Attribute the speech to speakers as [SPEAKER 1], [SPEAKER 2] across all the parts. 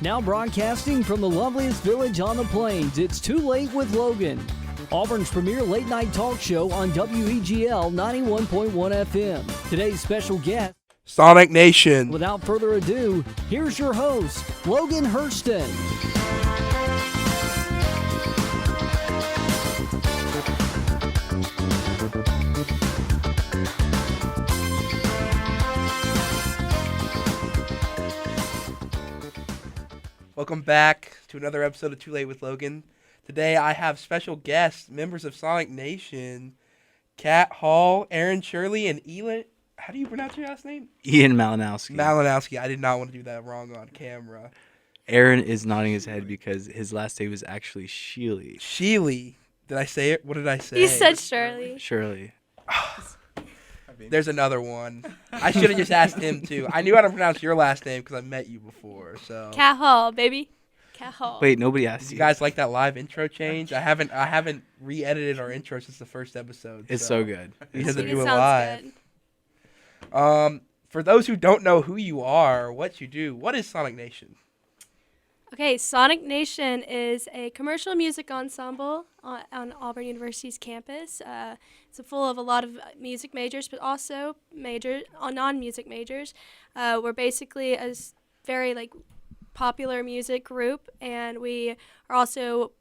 [SPEAKER 1] Now broadcasting from the loveliest village on the plains, it's Too Late with Logan, Auburn's premier late-night talk show on WEGL 91.1 FM. Today's special guest,
[SPEAKER 2] Sonic Nation.
[SPEAKER 1] Without further ado, here's your host, Logan Hurston.
[SPEAKER 2] Welcome back to another episode of Too Late with Logan. Today I have special guests, members of Sonic Nation, Kat Hall, Aaron Shearley, and Ian. How do you pronounce your last name?
[SPEAKER 3] Ian Malinowski.
[SPEAKER 2] Malinowski. I did not want to do that wrong on camera.
[SPEAKER 3] Aaron is nodding his head because his last name was actually Shearley.
[SPEAKER 2] Shearley. Did I say it? What did I say?
[SPEAKER 4] You said Shearley.
[SPEAKER 3] Shearley.
[SPEAKER 2] There's another one. I should have just asked him too. I knew how to pronounce your last name because I met you before. So.
[SPEAKER 4] Cat Hall, baby. Cat Hall.
[SPEAKER 3] Wait, nobody asked
[SPEAKER 2] Did
[SPEAKER 3] you.
[SPEAKER 2] you guys like that live intro change? I haven't re-edited our intro since the first episode.
[SPEAKER 3] It's so good.
[SPEAKER 2] We had to
[SPEAKER 4] It
[SPEAKER 2] do it
[SPEAKER 4] sounds
[SPEAKER 2] live.
[SPEAKER 4] good.
[SPEAKER 2] For those who don't know who you are, what you do, what is Sonic Nation?
[SPEAKER 4] Okay, Sonic Nation is a commercial music ensemble on Auburn University's campus. It's full of a lot of music majors, but also non-music majors. We're basically a very popular music group, and we are also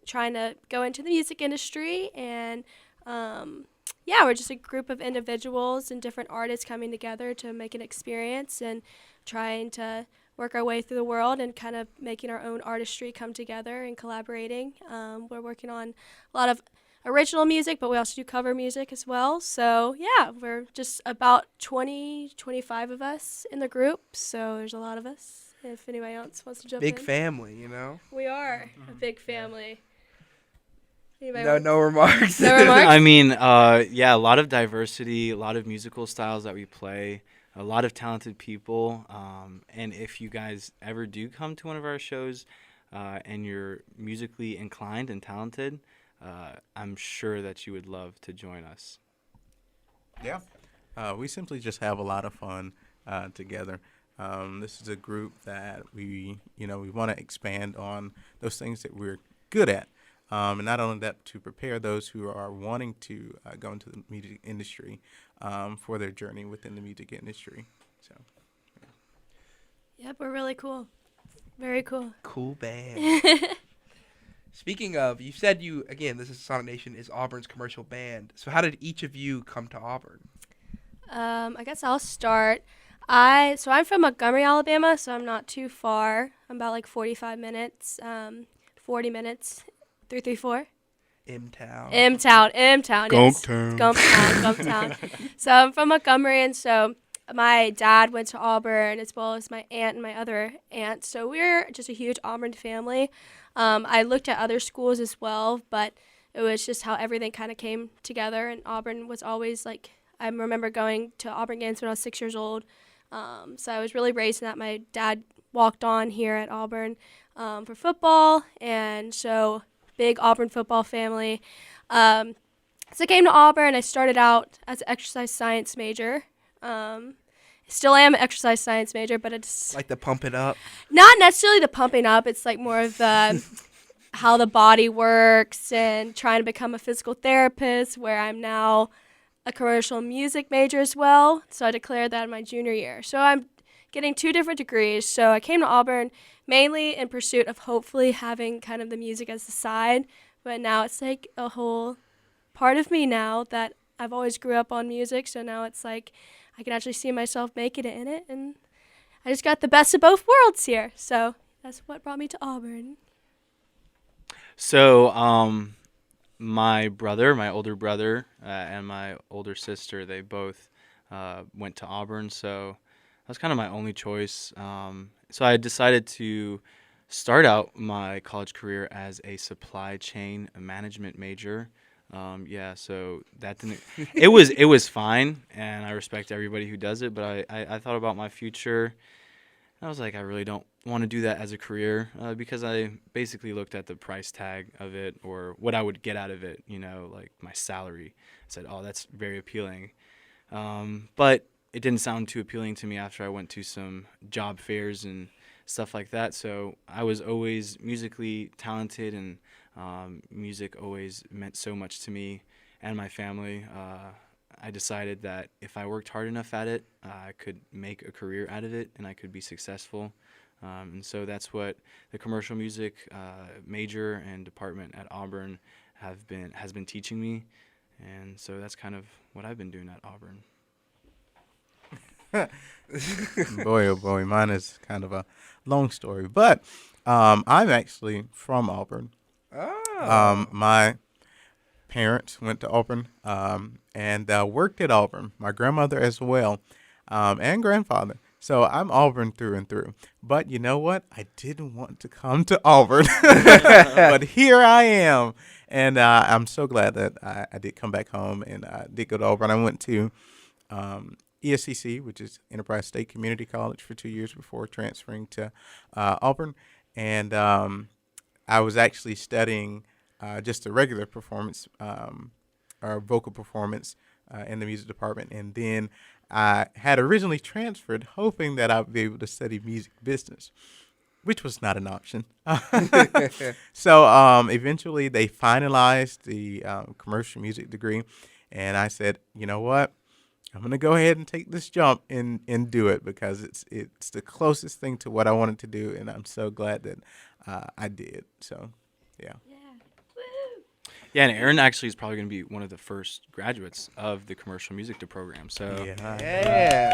[SPEAKER 4] trying to go into the music industry. And we're just a group of individuals and different artists coming together to make an experience and trying to work our way through the world and kind of making our own artistry come together and collaborating. We're working on a lot of original music, but we also do cover music as well. So, yeah, we're just about 25 of us in the group. So there's a lot of us. If anybody else wants to jump in.
[SPEAKER 2] Big family, you know?
[SPEAKER 4] We are a big family.
[SPEAKER 2] No remarks.
[SPEAKER 4] No remarks?
[SPEAKER 3] I mean, a lot of diversity, a lot of musical styles that we play, a lot of talented people. And if you guys ever do come to one of our shows and you're musically inclined and talented, I'm sure that you would love to join us.
[SPEAKER 5] Yeah. We simply just have a lot of fun together. This is a group that we want to expand on those things that we're good at. And not only that, to prepare those who are wanting to go into the music industry for their journey within the music industry. So, yeah.
[SPEAKER 4] Yep, we're really cool. Very cool.
[SPEAKER 2] Cool band. Speaking of, you said this is Sonic Nation, is Auburn's commercial band. So how did each of you come to Auburn?
[SPEAKER 4] I guess I'll start. I'm from Montgomery, Alabama, so I'm not too far. I'm about 45 minutes, 40 minutes, 334.
[SPEAKER 2] M-Town.
[SPEAKER 4] M-Town, yes.
[SPEAKER 5] Gumptown.
[SPEAKER 4] Gumptown. So I'm from Montgomery, and so my dad went to Auburn as well as my aunt and my other aunt. So we're just a huge Auburn family. I looked at other schools as well, but it was just how everything kind of came together, and Auburn was always I remember going to Auburn games when I was 6 years old. So I was really raised in that. My dad walked on here at Auburn for football, and so big Auburn football family. So I came to Auburn. I started out as an exercise science major. Still am an exercise science major, but it's
[SPEAKER 2] Like to pump it up?
[SPEAKER 4] not necessarily the pumping up. It's more of the how the body works and trying to become a physical therapist, where I'm now a commercial music major as well. So I declared that in my junior year. So I'm getting 2 different degrees. So I came to Auburn mainly in pursuit of hopefully having kind of the music as the side. But now it's a whole part of me now that I've always grew up on music. So now it's I can actually see myself making it in it. And I just got the best of both worlds here. So that's what brought me to Auburn.
[SPEAKER 3] So, my older brother, and my older sister, they both went to Auburn. So that was kind of my only choice. So I decided to start out my college career as a supply chain management major. So that didn't. It was fine, and I respect everybody who does it. But I thought about my future. I was I really don't want to do that as a career because I basically looked at the price tag of it or what I would get out of it. My salary. I said, oh, that's very appealing. But it didn't sound too appealing to me after I went to some job fairs and stuff like that. So I was always musically talented, and music always meant so much to me and my family. I decided that if I worked hard enough at it, I could make a career out of it, and I could be successful. And so that's what the commercial music major and department at Auburn has been teaching me, and so that's kind of what I've been doing at Auburn.
[SPEAKER 5] Boy, oh boy, mine is kind of a long story, but I'm actually from Auburn.
[SPEAKER 2] Oh.
[SPEAKER 5] My parents went to Auburn and worked at Auburn. My grandmother as well, and grandfather. So I'm Auburn through and through. But you know what? I didn't want to come to Auburn, but here I am, and I'm so glad that I did come back home and I did go to Auburn. I went to ESCC, which is Enterprise State Community College, for 2 years before transferring to Auburn, and I was actually studying just a regular performance or vocal performance in the music department, and then I had originally transferred hoping that I would be able to study music business, which was not an option. So eventually they finalized the commercial music degree, and I said, you know what? I'm going to go ahead and take this jump and do it, because it's the closest thing to what I wanted to do, and I'm so glad that I did. So, yeah.
[SPEAKER 3] Yeah, and Aaron actually is probably going to be one of the first graduates of the commercial music program. So
[SPEAKER 2] Yeah.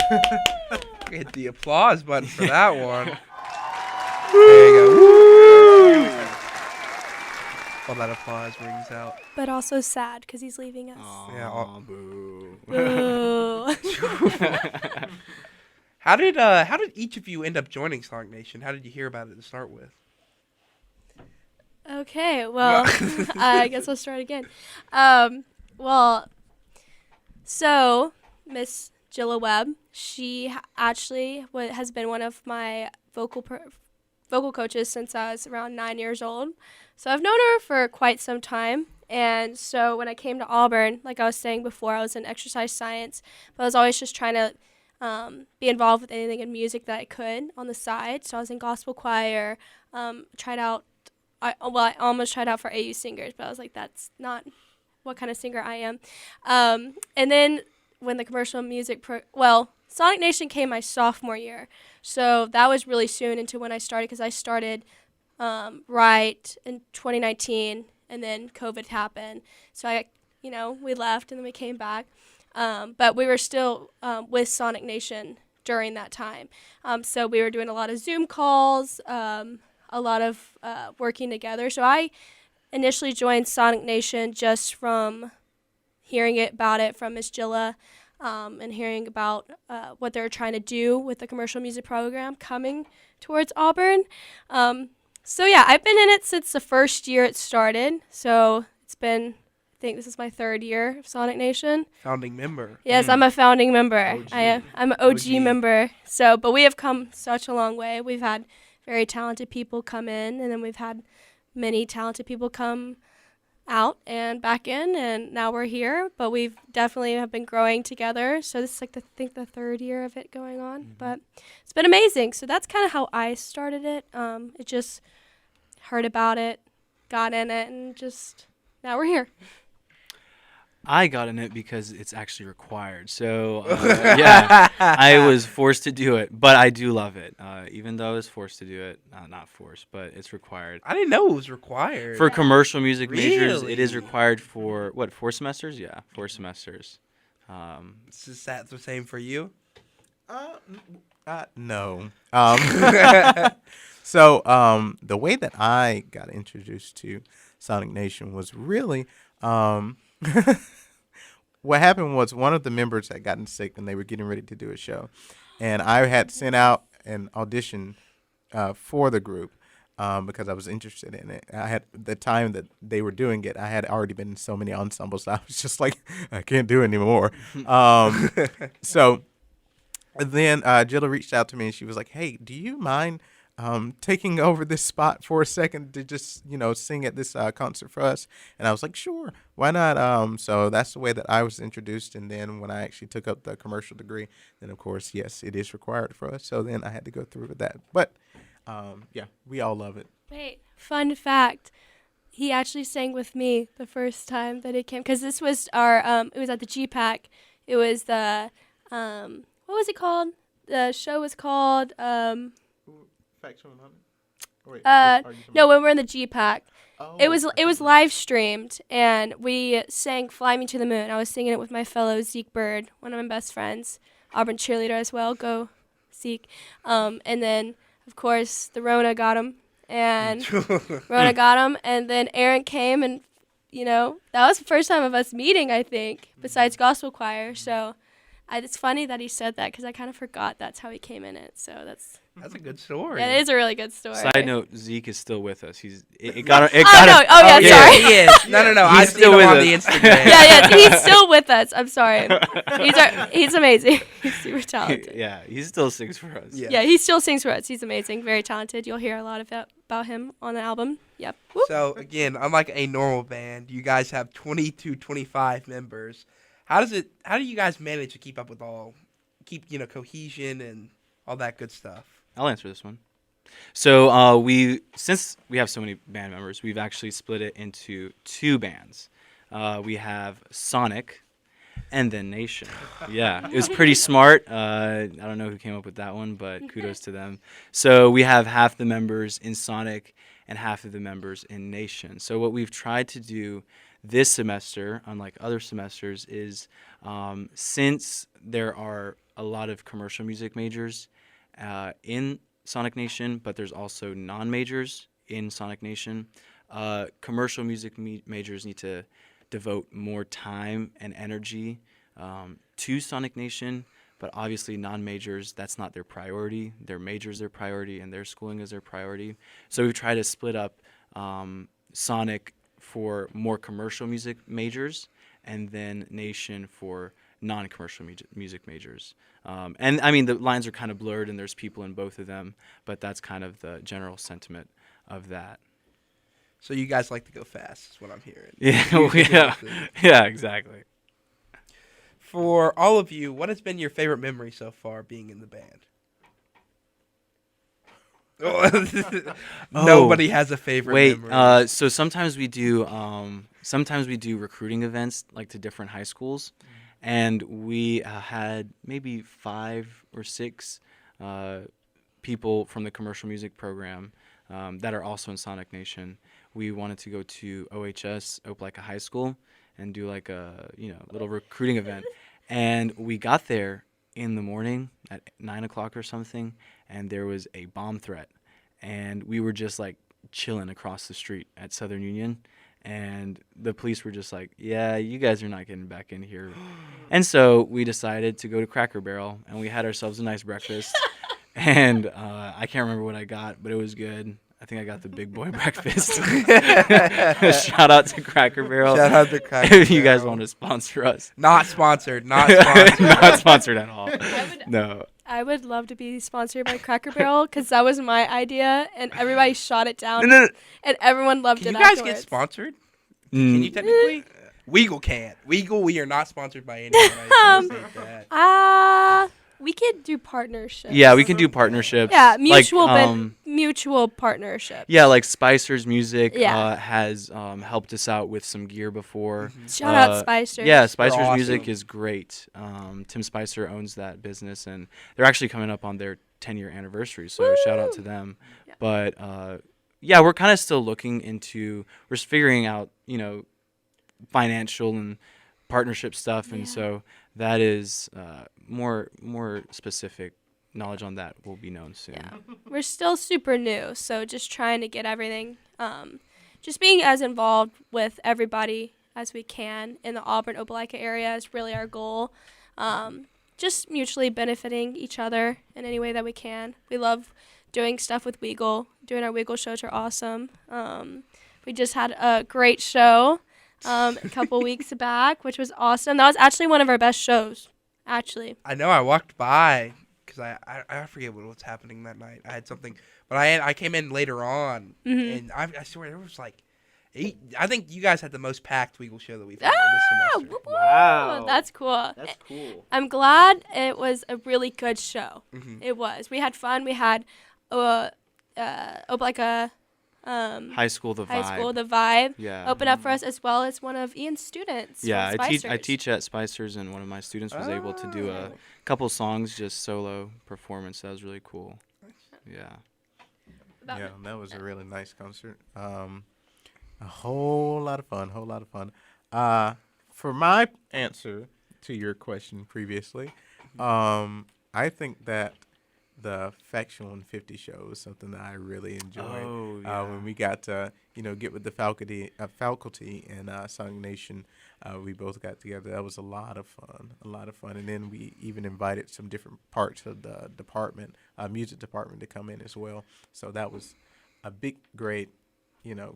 [SPEAKER 2] Hit the applause button for that one. There you go. Woo! All that applause rings out.
[SPEAKER 4] But also sad because he's leaving us.
[SPEAKER 2] Yeah.
[SPEAKER 3] Aw, boo.
[SPEAKER 4] Boo.
[SPEAKER 2] How did each of you end up joining Sonic Nation? How did you hear about it to start with?
[SPEAKER 4] Okay, well, I guess I'll start again. So Miss Jilla Webb, she actually has been one of my vocal coaches since I was around 9 years old. So I've known her for quite some time. And so when I came to Auburn, like I was saying before, I was in exercise science, but I was always just trying to be involved with anything in music that I could on the side. So I was in gospel choir, I almost tried out for AU Singers, but I was like, that's not what kind of singer I am. And then when the commercial music, Sonic Nation came my sophomore year. So that was really soon into when I started, because I started right in 2019, and then COVID happened. So we left and then we came back. But we were still with Sonic Nation during that time. So we were doing a lot of Zoom calls, a lot of working together. So I initially joined Sonic Nation just from hearing about it from Miss Jilla, and hearing about what they're trying to do with the commercial music program coming towards Auburn. So yeah, I've been in it since the first year it started. So it's been, I think this is my third year of Sonic Nation.
[SPEAKER 2] Founding member.
[SPEAKER 4] Yes, I'm a founding member.
[SPEAKER 2] OG.
[SPEAKER 4] I'm an OG
[SPEAKER 2] OG.
[SPEAKER 4] member. So, but we have come such a long way. We've had very talented people come in, and then we've had many talented people come out and back in, and now we're here. But we've definitely have been growing together. So this is like the third year of it going on. Mm-hmm. But it's been amazing. So that's kind of how I started it. It just heard about it, got in it, and just now we're here.
[SPEAKER 3] I got in it because it's actually required. So, yeah, I was forced to do it, but I do love it. Even though I was forced to do it, not forced, but it's required.
[SPEAKER 2] I didn't know it was required.
[SPEAKER 3] For commercial music majors,
[SPEAKER 2] Really?
[SPEAKER 3] it is required for, 4 semesters? Yeah, 4 semesters.
[SPEAKER 2] Is that the same for you?
[SPEAKER 5] No. So the way that I got introduced to Sonic Nation was really what happened was one of the members had gotten sick and they were getting ready to do a show, and I had sent out an audition for the group because I was interested in it. I had the time that they were doing it, I had already been in so many ensembles, I was just like, I can't do it anymore. So then Jilla reached out to me and she was like, hey, do you mind taking over this spot for a second to just, sing at this concert for us? And I was like, sure, why not? So that's the way that I was introduced. And then when I actually took up the commercial degree, then of course, yes, it is required for us. So then I had to go through with that. But Yeah, we all love it.
[SPEAKER 4] Wait, fun fact. He actually sang with me the first time that he came, because this was our, it was at the GPAC. It was the, what was it called? The show was called,
[SPEAKER 5] Factual and Wait,
[SPEAKER 4] no, when we're in the GPAC.
[SPEAKER 5] Oh,
[SPEAKER 4] It was live streamed, and we sang "Fly Me to the Moon." I was singing it with my fellow Zeke Bird, one of my best friends, Auburn cheerleader as well. Go, Zeke! And then, of course, the Rona got him, and and then Aaron came, and that was the first time of us meeting, I think, besides gospel choir. So, it's funny that he said that because I kind of forgot that's how he came in it. So that's
[SPEAKER 2] That's a good story.
[SPEAKER 4] yeah, it is a really good story.
[SPEAKER 3] Side note: Zeke is still with us. Sorry.
[SPEAKER 4] Sorry.
[SPEAKER 2] He is. No.
[SPEAKER 3] He's
[SPEAKER 2] I've
[SPEAKER 3] still
[SPEAKER 2] seen him
[SPEAKER 3] with
[SPEAKER 2] on
[SPEAKER 3] us.
[SPEAKER 2] the Instagram.
[SPEAKER 4] yeah, he's still with us. I'm sorry. He's amazing. He's super talented.
[SPEAKER 3] Yeah, he still sings for us.
[SPEAKER 2] Yeah.
[SPEAKER 4] Yeah, he still sings for us. He's amazing, very talented. You'll hear a lot about him on the album. Yep. Whoop.
[SPEAKER 2] So again, unlike a normal band, you guys have 20 to 25 members. How do you guys manage to keep up with cohesion and all that good stuff?
[SPEAKER 3] I'll answer this one. So since we have so many band members, we've actually split it into two bands. We have Sonic and then Nation. Yeah, it was pretty smart. I don't know who came up with that one, but kudos to them. So we have half the members in Sonic and half of the members in Nation. So what we've tried to do this semester, unlike other semesters, is since there are a lot of commercial music majors in Sonic Nation, but there's also non-majors in Sonic Nation, commercial music majors need to devote more time and energy to Sonic Nation, but obviously non-majors, that's not their priority. Their major's their priority, and their schooling is their priority. So we've tried to split up Sonic for more commercial music majors, and then Nation for non-commercial music majors. And I mean, the lines are kind of blurred, and there's people in both of them, but that's kind of the general sentiment of that.
[SPEAKER 2] So you guys like to go fast, is what I'm hearing.
[SPEAKER 3] Yeah, exactly.
[SPEAKER 2] For all of you, what has been your favorite memory so far being in the band? Nobody has a favorite memory.
[SPEAKER 3] So sometimes we do recruiting events like to different high schools, and we had maybe 5 or 6 people from the commercial music program that are also in Sonic Nation. We wanted to go to OHS, Opelika High School, and do like a little recruiting event, and we got there in the morning at 9 o'clock or something, and there was a bomb threat, and we were just like chilling across the street at Southern Union, and the police were just like, yeah, you guys are not getting back in here. And so we decided to go to Cracker Barrel, and we had ourselves a nice breakfast, and I can't remember what I got, but it was good. I think I got the big boy breakfast. Shout out to Cracker Barrel.
[SPEAKER 2] Shout out to Cracker Barrel.
[SPEAKER 3] If you guys want to sponsor us.
[SPEAKER 2] Not sponsored. Not sponsored.
[SPEAKER 3] Not sponsored at all. No.
[SPEAKER 4] I would love to be sponsored by Cracker Barrel because that was my idea, and everybody shot it down.
[SPEAKER 2] No.
[SPEAKER 4] And everyone loved
[SPEAKER 2] Can
[SPEAKER 4] it
[SPEAKER 2] you guys
[SPEAKER 4] afterwards.
[SPEAKER 2] get sponsored? Can you technically? WEGL can't. WEGL, we are not sponsored by anyone. I just wanna say that.
[SPEAKER 4] We could do partnerships.
[SPEAKER 3] Yeah, we can do partnerships.
[SPEAKER 4] Yeah, mutual
[SPEAKER 3] like,
[SPEAKER 4] mutual partnerships.
[SPEAKER 3] Yeah, like Spicer's Music
[SPEAKER 4] Yeah.
[SPEAKER 3] has helped us out with some gear before.
[SPEAKER 4] Shout out Spicer.
[SPEAKER 3] Yeah, Spicer's
[SPEAKER 2] awesome.
[SPEAKER 3] Music is great. Tim Spicer owns that business, and they're actually coming up on their 10-year anniversary, so shout out to them.
[SPEAKER 4] Yeah.
[SPEAKER 3] But, yeah, we're kind of still looking into, we're figuring out, financial and partnership stuff, and so that is more specific knowledge on that will be known soon.
[SPEAKER 4] Yeah. We're still super new, so just trying to get everything, just being as involved with everybody as we can in the Auburn Opelika area is really our goal. Just mutually benefiting each other in any way that we can. We love doing stuff with WEGL. Doing our WEGL shows are awesome. We just had a great show a couple weeks back, which was awesome. That was actually one of our best shows, actually.
[SPEAKER 2] I know. I walked by because I forget what was happening that night. I had something, but I came in later on, and I swear there was like 8. I think you guys had the most packed WEGL show that we've had this semester.
[SPEAKER 4] Whoop, whoop.
[SPEAKER 3] Wow.
[SPEAKER 4] That's cool.
[SPEAKER 3] That's cool.
[SPEAKER 4] I'm glad it was a really good show.
[SPEAKER 2] Mhm.
[SPEAKER 4] It was. We had fun. We had like a
[SPEAKER 3] High School the
[SPEAKER 4] High
[SPEAKER 3] Vibe.
[SPEAKER 4] School the Vibe
[SPEAKER 3] Yeah.
[SPEAKER 4] open up for us, as well as one of Ian's students.
[SPEAKER 3] Yeah,
[SPEAKER 4] from
[SPEAKER 3] I
[SPEAKER 4] Spicers.
[SPEAKER 3] teach at Spicers, and one of my students was able to do a couple songs, just solo performance. That was really cool. Yeah.
[SPEAKER 5] Yeah, that was a really nice concert. A whole lot of fun. For my answer to your question previously, I think that the Faction 150 show was something that I really enjoyed.
[SPEAKER 3] Oh, yeah.
[SPEAKER 5] When we got to, get with the faculty and Sonic Nation, we both got together. That was a lot of fun. And then we even invited some different parts of the department, music department, to come in as well. So that was a big, great,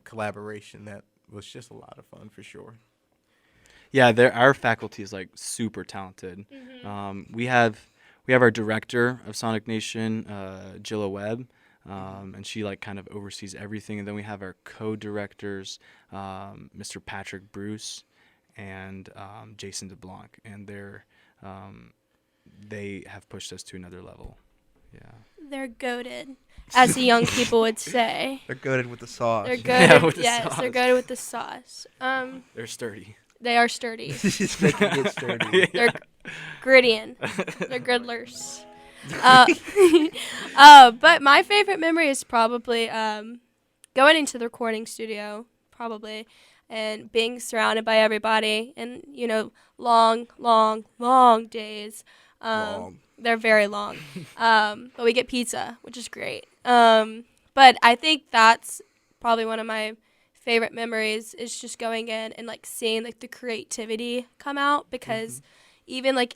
[SPEAKER 5] collaboration that was just a lot of fun for sure.
[SPEAKER 3] Yeah, our faculty is like super talented. We have our director of Sonic Nation, Jilla Webb, and she like kind of oversees everything. And then we have our co-directors, Mr. Patrick Bruce and Jason DeBlanc, and they have pushed us to another level. Yeah.
[SPEAKER 4] They're goated, as the young people would say.
[SPEAKER 2] They're goated with the sauce.
[SPEAKER 4] They're goated.
[SPEAKER 3] with the
[SPEAKER 4] Yes,
[SPEAKER 3] sauce.
[SPEAKER 4] they're goated with the sauce.
[SPEAKER 3] They're sturdy.
[SPEAKER 4] They are sturdy.
[SPEAKER 2] Just making it sturdy.
[SPEAKER 4] They're grittian. They're griddlers. But my favorite memory is probably going into the recording studio, probably, and being surrounded by everybody, and long days.
[SPEAKER 2] Long.
[SPEAKER 4] They're very long. But we get pizza, which is great. But I think that's probably one of my favorite memories is just going in and like seeing like the creativity come out, because even like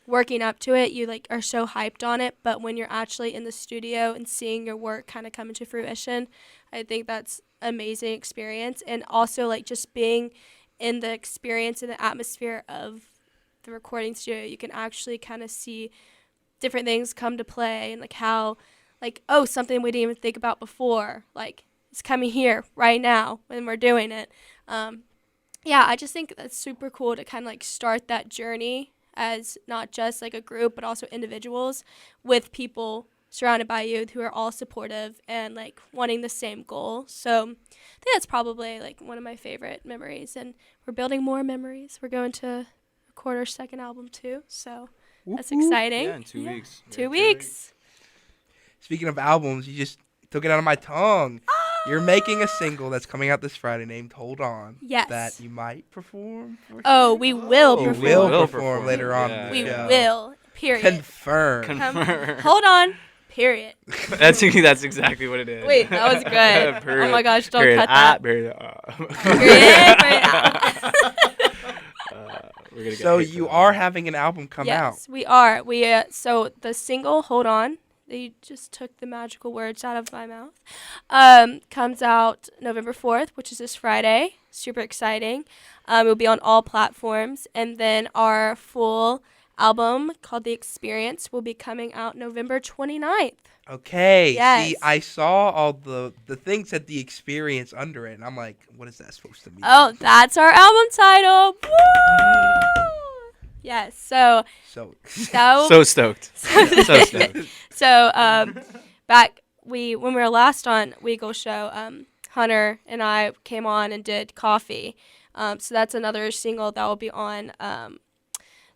[SPEAKER 4] working up to it, you like are so hyped on it, but when you're actually in the studio and seeing your work kind of come into fruition, I think that's amazing experience. And also like just being in the experience and the atmosphere of the recording studio, you can actually kind of see different things come to play, and like how like, oh, something we didn't even think about before, like it's coming here right now when we're doing it. Yeah, I just think that's super cool to kind of like start that journey as not just like a group, but also individuals with people surrounded by you who are all supportive and like wanting the same goal. So I think that's probably like one of my favorite memories, and we're building more memories. We're going to record our second album too, so that's exciting.
[SPEAKER 3] Yeah, in 2 weeks.
[SPEAKER 4] 2 weeks.
[SPEAKER 2] Speaking of albums, you just took it out of my tongue. You're making a single that's coming out this Friday named Hold On.
[SPEAKER 4] Yes.
[SPEAKER 2] That you might perform.
[SPEAKER 4] Oh, we will
[SPEAKER 2] You
[SPEAKER 4] perform.
[SPEAKER 2] will
[SPEAKER 3] perform.
[SPEAKER 2] perform later on
[SPEAKER 3] Yeah.
[SPEAKER 2] in
[SPEAKER 4] We
[SPEAKER 2] the show.
[SPEAKER 4] will. Period.
[SPEAKER 2] Confirm.
[SPEAKER 4] Hold on. Period.
[SPEAKER 3] That's exactly what it is.
[SPEAKER 4] Wait, that was good.
[SPEAKER 3] Period.
[SPEAKER 4] Oh my gosh, don't
[SPEAKER 3] Period.
[SPEAKER 4] cut that.
[SPEAKER 3] Period.
[SPEAKER 4] Period.
[SPEAKER 3] We're gonna get
[SPEAKER 2] So
[SPEAKER 3] hate for
[SPEAKER 2] you
[SPEAKER 3] that
[SPEAKER 2] are
[SPEAKER 3] one.
[SPEAKER 2] having an album come out.
[SPEAKER 4] Yes, we are. So the single "Hold On," they just took the magical words out of my mouth. Comes out November 4th, which is this Friday. Super exciting. It will be on all platforms, and then our full album called "The Experience" will be coming out November 29th.
[SPEAKER 2] Okay.
[SPEAKER 4] Yes.
[SPEAKER 2] See, I saw all the things that the experience under it, and I'm like, what is that supposed to mean?
[SPEAKER 4] Oh, that's our album title. Woo! Yes. So
[SPEAKER 2] So
[SPEAKER 4] that will
[SPEAKER 3] So stoked. So stoked.
[SPEAKER 4] So back when we were last on WEGL show, Hunter and I came on and did Coffee. So that's another single that will be on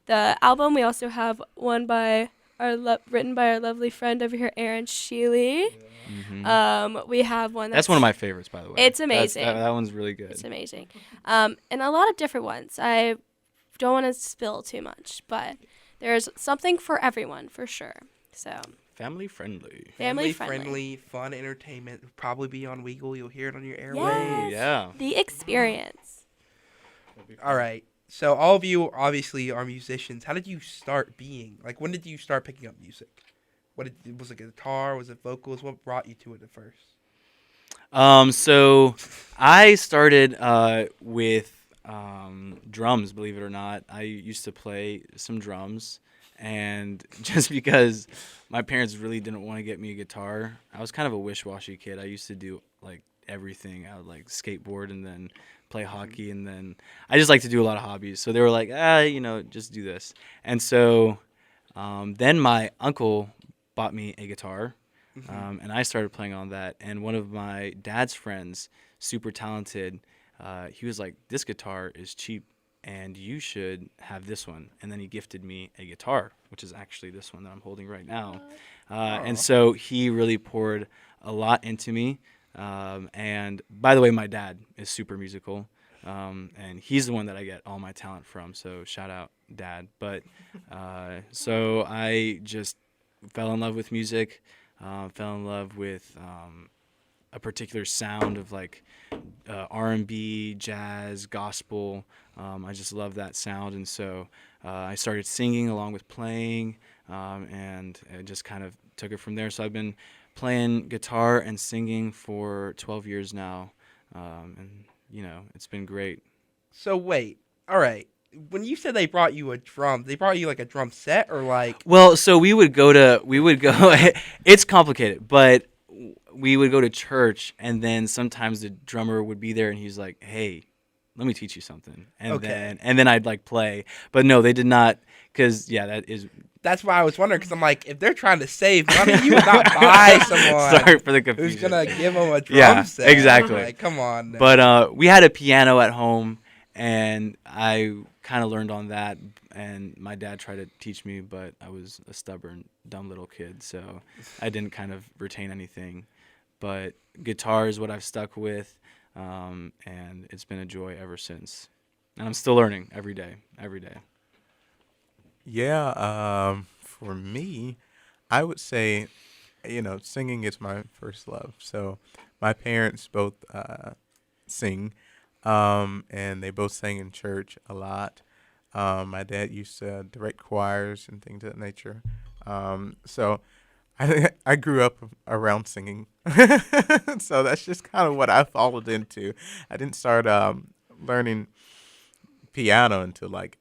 [SPEAKER 4] the album. We also have one by written by our lovely friend over here, Shearley. We have one
[SPEAKER 3] That's one of my favorites, by the way.
[SPEAKER 4] It's amazing.
[SPEAKER 3] That one's really good.
[SPEAKER 4] It's amazing. And a lot of different ones. I don't want to spill too much, but there's something for everyone for sure. So
[SPEAKER 3] Family friendly.
[SPEAKER 4] family
[SPEAKER 2] friendly, fun entertainment. Will probably be on WEGL. You'll hear it on your
[SPEAKER 4] Yes.
[SPEAKER 2] airwaves.
[SPEAKER 3] Yeah.
[SPEAKER 4] The Experience.
[SPEAKER 2] All right. So all of you obviously are musicians. How did you start being? Like, when did you start picking up music? Was it guitar? Was it vocals? What brought you to it at first?
[SPEAKER 3] So I started with drums, believe it or not. I used to play some drums, and just because my parents really didn't want to get me a guitar, I was kind of a wish-washy kid. I used to do like everything. I would like skateboard and then play hockey, and then I just like to do a lot of hobbies. So they were like, just do this. And so then my uncle bought me a guitar. And I started playing on that. And one of my dad's friends, super talented, he was like, "This guitar is cheap, and you should have this one." And then he gifted me a guitar, which is actually this one that I'm holding right now. And so he really poured a lot into me. And by the way, my dad is super musical. And he's the one that I get all my talent from. So shout out, Dad. But so I just fell in love with music, fell in love with a particular sound of like R&B, jazz, gospel. I just love that sound. And so I started singing along with playing, and it just kind of took it from there. So I've been playing guitar and singing for 12 years now. And it's been great.
[SPEAKER 2] So wait, all right. When you said they brought you a drum, they brought you like a drum set or like?
[SPEAKER 3] Well, so we would go. It's complicated, but we would go to church, and then sometimes the drummer would be there, and he's like, "Hey, let me teach you something," and then I'd like play. But no, they did not, because
[SPEAKER 2] That's why I was wondering, because I'm like, if they're trying to save money, you would not buy someone
[SPEAKER 3] Sorry for the confusion.
[SPEAKER 2] who's gonna give them a drum set.
[SPEAKER 3] Exactly.
[SPEAKER 2] Like, come on. Now.
[SPEAKER 3] But we had a piano at home, and I kind of learned on that. And my dad tried to teach me, but I was a stubborn, dumb little kid, so I didn't kind of retain anything. But guitar is what I've stuck with, and it's been a joy ever since. And I'm still learning every day.
[SPEAKER 5] Yeah, for me, I would say, singing is my first love. So my parents both sing, and they both sang in church a lot. My dad used to direct choirs and things of that nature. So I grew up around singing. So that's just kind of what I followed into. I didn't start learning piano until like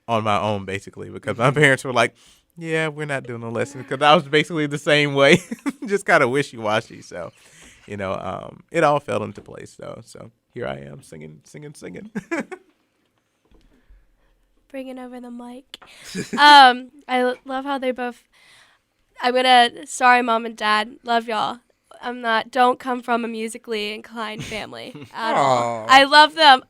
[SPEAKER 5] on my own, basically, because my parents were like, "Yeah, we're not doing a lesson," because I was basically the same way, just kind of wishy-washy. So, it all fell into place, though. So here I am singing.
[SPEAKER 4] Bringing over the mic. I love how they both. Sorry, Mom and Dad, love y'all. Don't come from a musically inclined family at all. I love them.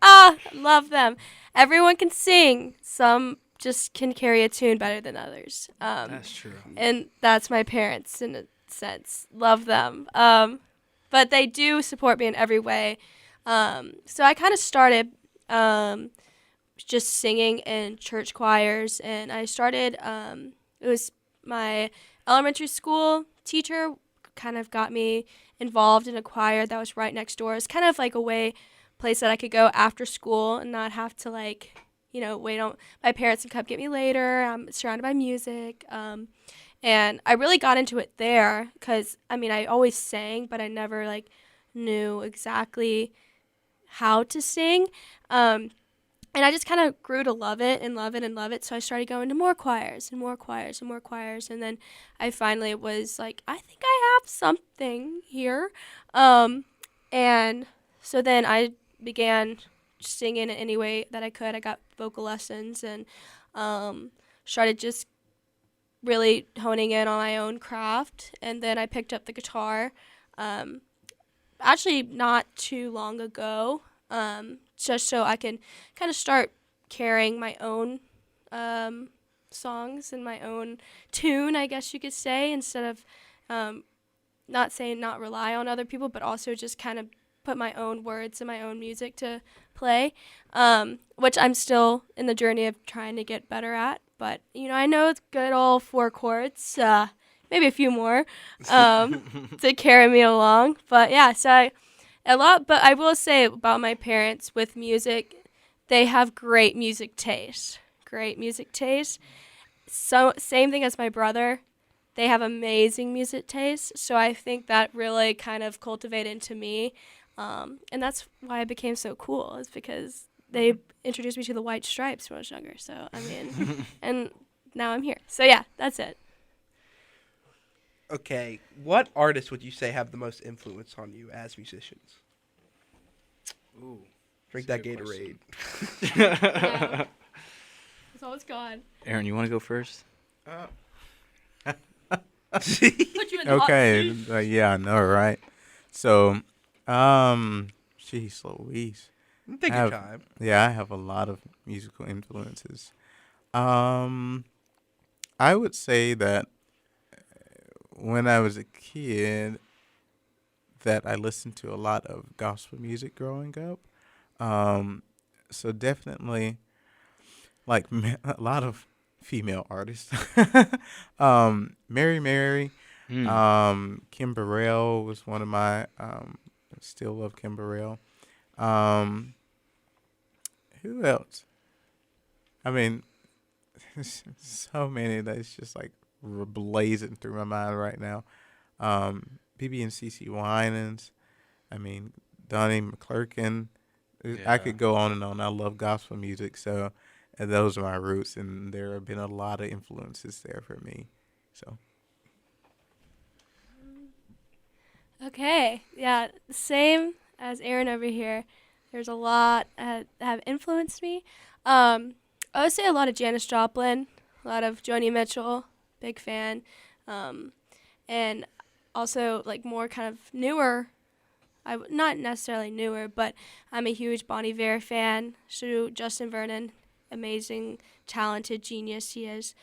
[SPEAKER 4] Love them. Everyone can sing. Some just can carry a tune better than others.
[SPEAKER 3] That's true.
[SPEAKER 4] And that's my parents in a sense. Love them. But they do support me in every way. So I kind of started just singing in church choirs. And I started, it was my elementary school teacher kind of got me involved in a choir that was right next door. It's kind of like a place that I could go after school and not have to wait on my parents to come get me later. I'm surrounded by music. And I really got into it there because, I always sang, but I never knew exactly how to sing. And I just kind of grew to love it and love it and love it. So I started going to more choirs and more choirs and more choirs. And then I finally was like, I think I have something here. And so then I began singing in any way that I could. I got vocal lessons and started just really honing in on my own craft. And then I picked up the guitar actually not too long ago. Just so I can kind of start carrying my own songs and my own tune, I guess you could say, instead of not rely on other people, but also just kind of put my own words and my own music to play, which I'm still in the journey of trying to get better at. But, I know it's good old 4 chords, maybe a few more to carry me along. But, yeah, so but I will say about my parents with music, they have great music taste. So same thing as my brother. They have amazing music taste. So I think that really kind of cultivated into me. And that's why I became so cool, is because they introduced me to the White Stripes when I was younger. So, and now I'm here. So yeah, that's it.
[SPEAKER 2] Okay, what artists would you say have the most influence on you as musicians?
[SPEAKER 3] Ooh,
[SPEAKER 2] drink that Gatorade.
[SPEAKER 4] Yeah. It's always gone.
[SPEAKER 3] Aaron, you want to go first?
[SPEAKER 4] Put you in the hot
[SPEAKER 5] Okay.
[SPEAKER 4] seat.
[SPEAKER 5] Yeah, I know, right? So, jeez Louise.
[SPEAKER 2] Take
[SPEAKER 5] I
[SPEAKER 2] your
[SPEAKER 5] have-
[SPEAKER 2] time.
[SPEAKER 5] Yeah, I have a lot of musical influences. Um, I would say that when I was a kid, that I listened to a lot of gospel music growing up. Um, so definitely like a lot of female artists. Mary Mary, Kim Burrell was one of my. Still love Kim Burrell. Um, who else? I mean, so many that it's just like blazing through my mind right now. BB and CC Winans. I mean, Donnie McClurkin. I
[SPEAKER 3] Yeah.
[SPEAKER 5] could go on and on. I love gospel music, so those are my roots, and there have been a lot of influences there for me. So
[SPEAKER 4] Okay, yeah, same as Aaron over here. There's a lot that have influenced me. I would say a lot of Janis Joplin, a lot of Joni Mitchell, big fan, and also like more kind of newer. Not necessarily newer, but I'm a huge Bon Iver fan. So Justin Vernon, amazing, talented genius he is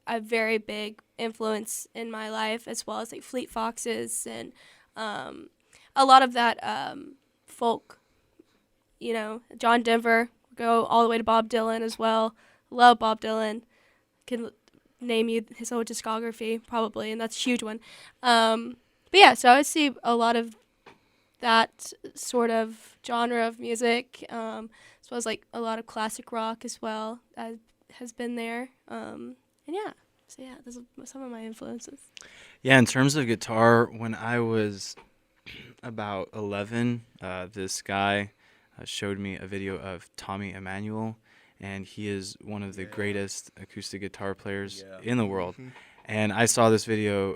[SPEAKER 4] a very big influence in my life, as well as like Fleet Foxes and a lot of that folk, John Denver, go all the way to Bob Dylan as well. Love Bob Dylan. Can name you his whole discography probably, and that's a huge one. But yeah, so I would see a lot of that sort of genre of music, as well as like a lot of classic rock as well has been there. And yeah, so yeah, those are some of my influences.
[SPEAKER 3] Yeah, in terms of guitar, when I was about 11, this guy showed me a video of Tommy Emmanuel, and he is one of the greatest acoustic guitar players in the world.
[SPEAKER 2] Mhm.
[SPEAKER 3] And I saw this video,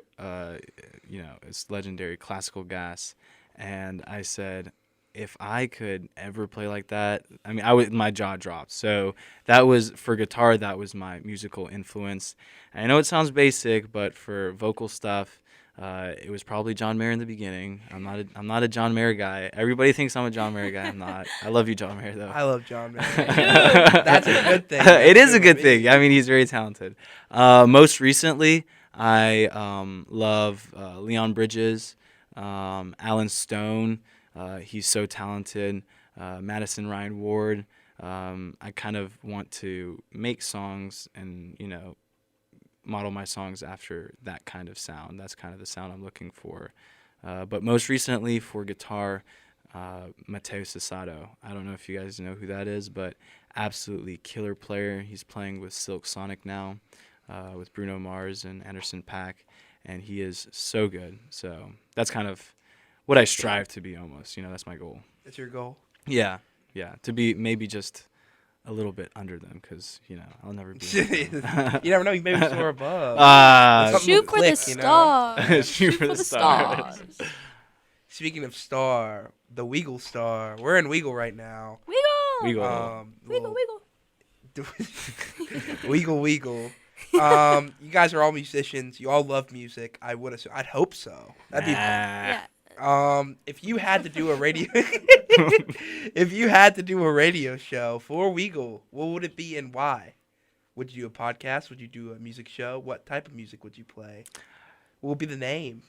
[SPEAKER 3] it's legendary, Classical Gas, and I said, if I could ever play like that, I mean, my jaw dropped. So that was, for guitar, that was my musical influence. And I know it sounds basic, but for vocal stuff, it was probably John Mayer in the beginning. I'm not a John Mayer guy. Everybody thinks I'm a John Mayer guy. I'm not. I love you, John Mayer, though.
[SPEAKER 2] I love John Mayer. That's a good thing.
[SPEAKER 3] It is a good thing. I mean, he's very talented. Most recently, I love Leon Bridges, Alan Stone. He's so talented. Madison Ryan Ward. I kind of want to make songs and, model my songs after that kind of sound. That's kind of the sound I'm looking for. But most recently for guitar, Matteo Cesato. I don't know if you guys know who that is, but absolutely killer player. He's playing with Silk Sonic now, with Bruno Mars and Anderson .Paak, and he is so good. So that's kind of what I strive to be almost. That's my goal.
[SPEAKER 2] That's your goal.
[SPEAKER 3] Yeah, to be maybe just a little bit under them, because, I'll never be like them.
[SPEAKER 2] You never know. You maybe soar above. Something
[SPEAKER 4] Shoot
[SPEAKER 2] will
[SPEAKER 4] for the
[SPEAKER 2] click,
[SPEAKER 4] stars.
[SPEAKER 3] Shoot for the stars.
[SPEAKER 2] Speaking of star, the WEGL star. We're in WEGL right now.
[SPEAKER 4] Wiggle.
[SPEAKER 3] Wiggle.
[SPEAKER 4] Wiggle.
[SPEAKER 2] WEGL. You guys are all musicians. You all love music. I would assume. I'd hope so. That'd be.
[SPEAKER 4] Yeah.
[SPEAKER 2] If you had to do a radio, show for WEGL, what would it be and why? Would you do a podcast? Would you do a music show? What type of music would you play? What would be the name?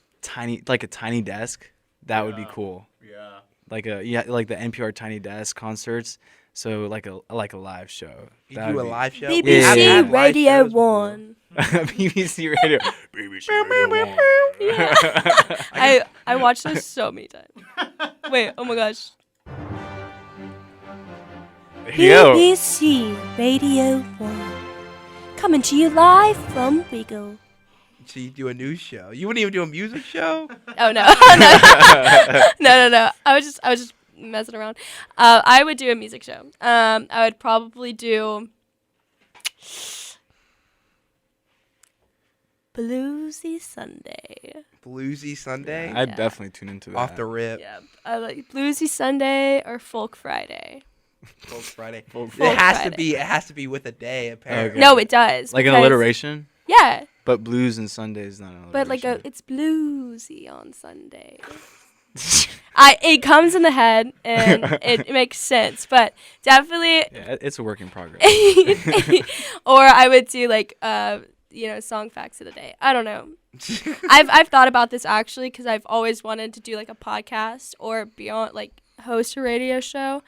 [SPEAKER 3] Like a tiny desk. That would be cool.
[SPEAKER 5] yeah.
[SPEAKER 3] Like the NPR Tiny Desk concerts. So like a live show.
[SPEAKER 2] You
[SPEAKER 3] That
[SPEAKER 2] do
[SPEAKER 3] would
[SPEAKER 2] a
[SPEAKER 3] be-
[SPEAKER 2] live show?
[SPEAKER 3] Yeah.
[SPEAKER 4] BBC
[SPEAKER 3] Yeah.
[SPEAKER 4] Radio 1.
[SPEAKER 3] BBC Radio. BBC Radio 1.
[SPEAKER 4] I watched this so many times. Wait, oh my gosh.
[SPEAKER 3] There you go.
[SPEAKER 4] BBC Radio 1. Coming to you live from WEGL.
[SPEAKER 2] So you do a news show? You wouldn't even do a music show?
[SPEAKER 4] Oh no. No. I was just messing around. I would do a music show. I would probably do Bluesy Sunday.
[SPEAKER 2] Bluesy Sunday?
[SPEAKER 3] I'd
[SPEAKER 4] Yeah.
[SPEAKER 3] definitely tune into that.
[SPEAKER 2] Off the rip.
[SPEAKER 4] Yeah, I like Bluesy Sunday or Folk Friday.
[SPEAKER 2] Folk Friday.
[SPEAKER 3] Folk
[SPEAKER 2] It has
[SPEAKER 4] Friday.
[SPEAKER 2] to be. It has to be with a day, apparently.
[SPEAKER 3] Okay.
[SPEAKER 4] No, it does.
[SPEAKER 3] Like an
[SPEAKER 4] because-
[SPEAKER 3] alliteration?
[SPEAKER 4] Yeah,
[SPEAKER 3] But blues and Sundays not another.
[SPEAKER 4] But it's bluesy on Sunday. It comes in the head and it makes sense, but definitely.
[SPEAKER 3] Yeah, it's a work in progress.
[SPEAKER 4] Or I would do song facts of the day. I don't know. I've thought about this actually because I've always wanted to do like a podcast or beyond host a radio show,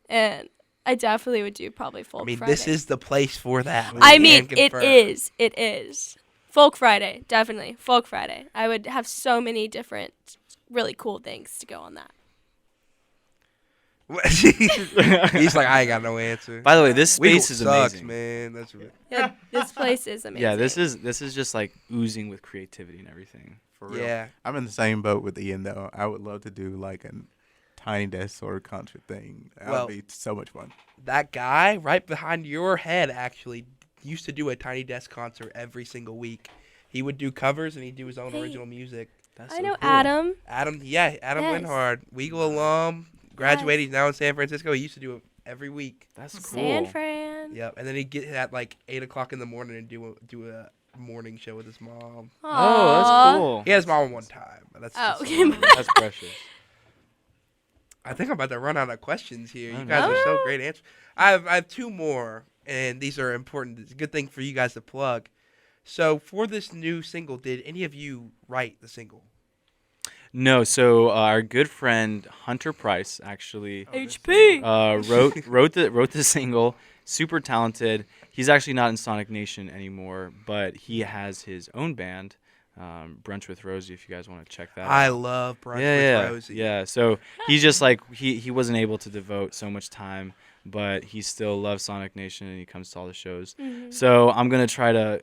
[SPEAKER 4] and I definitely would do probably Folk Friday.
[SPEAKER 2] This is the place for that.
[SPEAKER 4] It is. Folk Friday, definitely. Folk Friday. I would have so many different really cool things to go on that.
[SPEAKER 2] He's like, I ain't got no answer.
[SPEAKER 3] By the way, this space is
[SPEAKER 2] sucks,
[SPEAKER 3] amazing,
[SPEAKER 2] man. That's right.
[SPEAKER 4] Yeah, this place is amazing.
[SPEAKER 3] Yeah, this is just like oozing with creativity and everything.
[SPEAKER 5] For real.
[SPEAKER 2] Yeah.
[SPEAKER 5] I'm in the same boat with Ian though. I would love to do like a tiny desk sort of concert thing. That would be so much fun.
[SPEAKER 2] That guy right behind your head actually used to do a Tiny Desk concert every single week. He would do covers and he'd do his own original music.
[SPEAKER 3] That's
[SPEAKER 4] I
[SPEAKER 3] so
[SPEAKER 4] know
[SPEAKER 3] cool.
[SPEAKER 4] Adam.
[SPEAKER 2] Adam
[SPEAKER 4] Yes.
[SPEAKER 2] Winhard, WEGL alum, graduated. He's now in San Francisco. He used to do it every week.
[SPEAKER 3] That's cool.
[SPEAKER 4] San Fran.
[SPEAKER 2] Yep, and then he'd get at 8:00 in the morning and do a morning show with his mom.
[SPEAKER 3] Oh, that's cool.
[SPEAKER 2] He had his mom one time. But that's
[SPEAKER 4] okay.
[SPEAKER 3] That's precious.
[SPEAKER 2] I think I'm about to run out of questions here.
[SPEAKER 3] Oh,
[SPEAKER 2] You guys
[SPEAKER 3] no.
[SPEAKER 2] are so great answers. I have two more, and these are important. It's a good thing for you guys to plug. So for this new single, did any of you write the single?
[SPEAKER 3] No, so our good friend Hunter Price actually
[SPEAKER 4] HP.
[SPEAKER 3] wrote the single. Super talented. He's actually not in Sonic Nation anymore, but he has his own band, Brunch with Rosie. If you guys want to check that
[SPEAKER 2] I
[SPEAKER 3] out.
[SPEAKER 2] love Brunch with Rosie.
[SPEAKER 3] Yeah. So he's just he wasn't able to devote so much time, but he still loves Sonic Nation and he comes to all the shows.
[SPEAKER 4] Mm-hmm.
[SPEAKER 3] So I'm gonna try to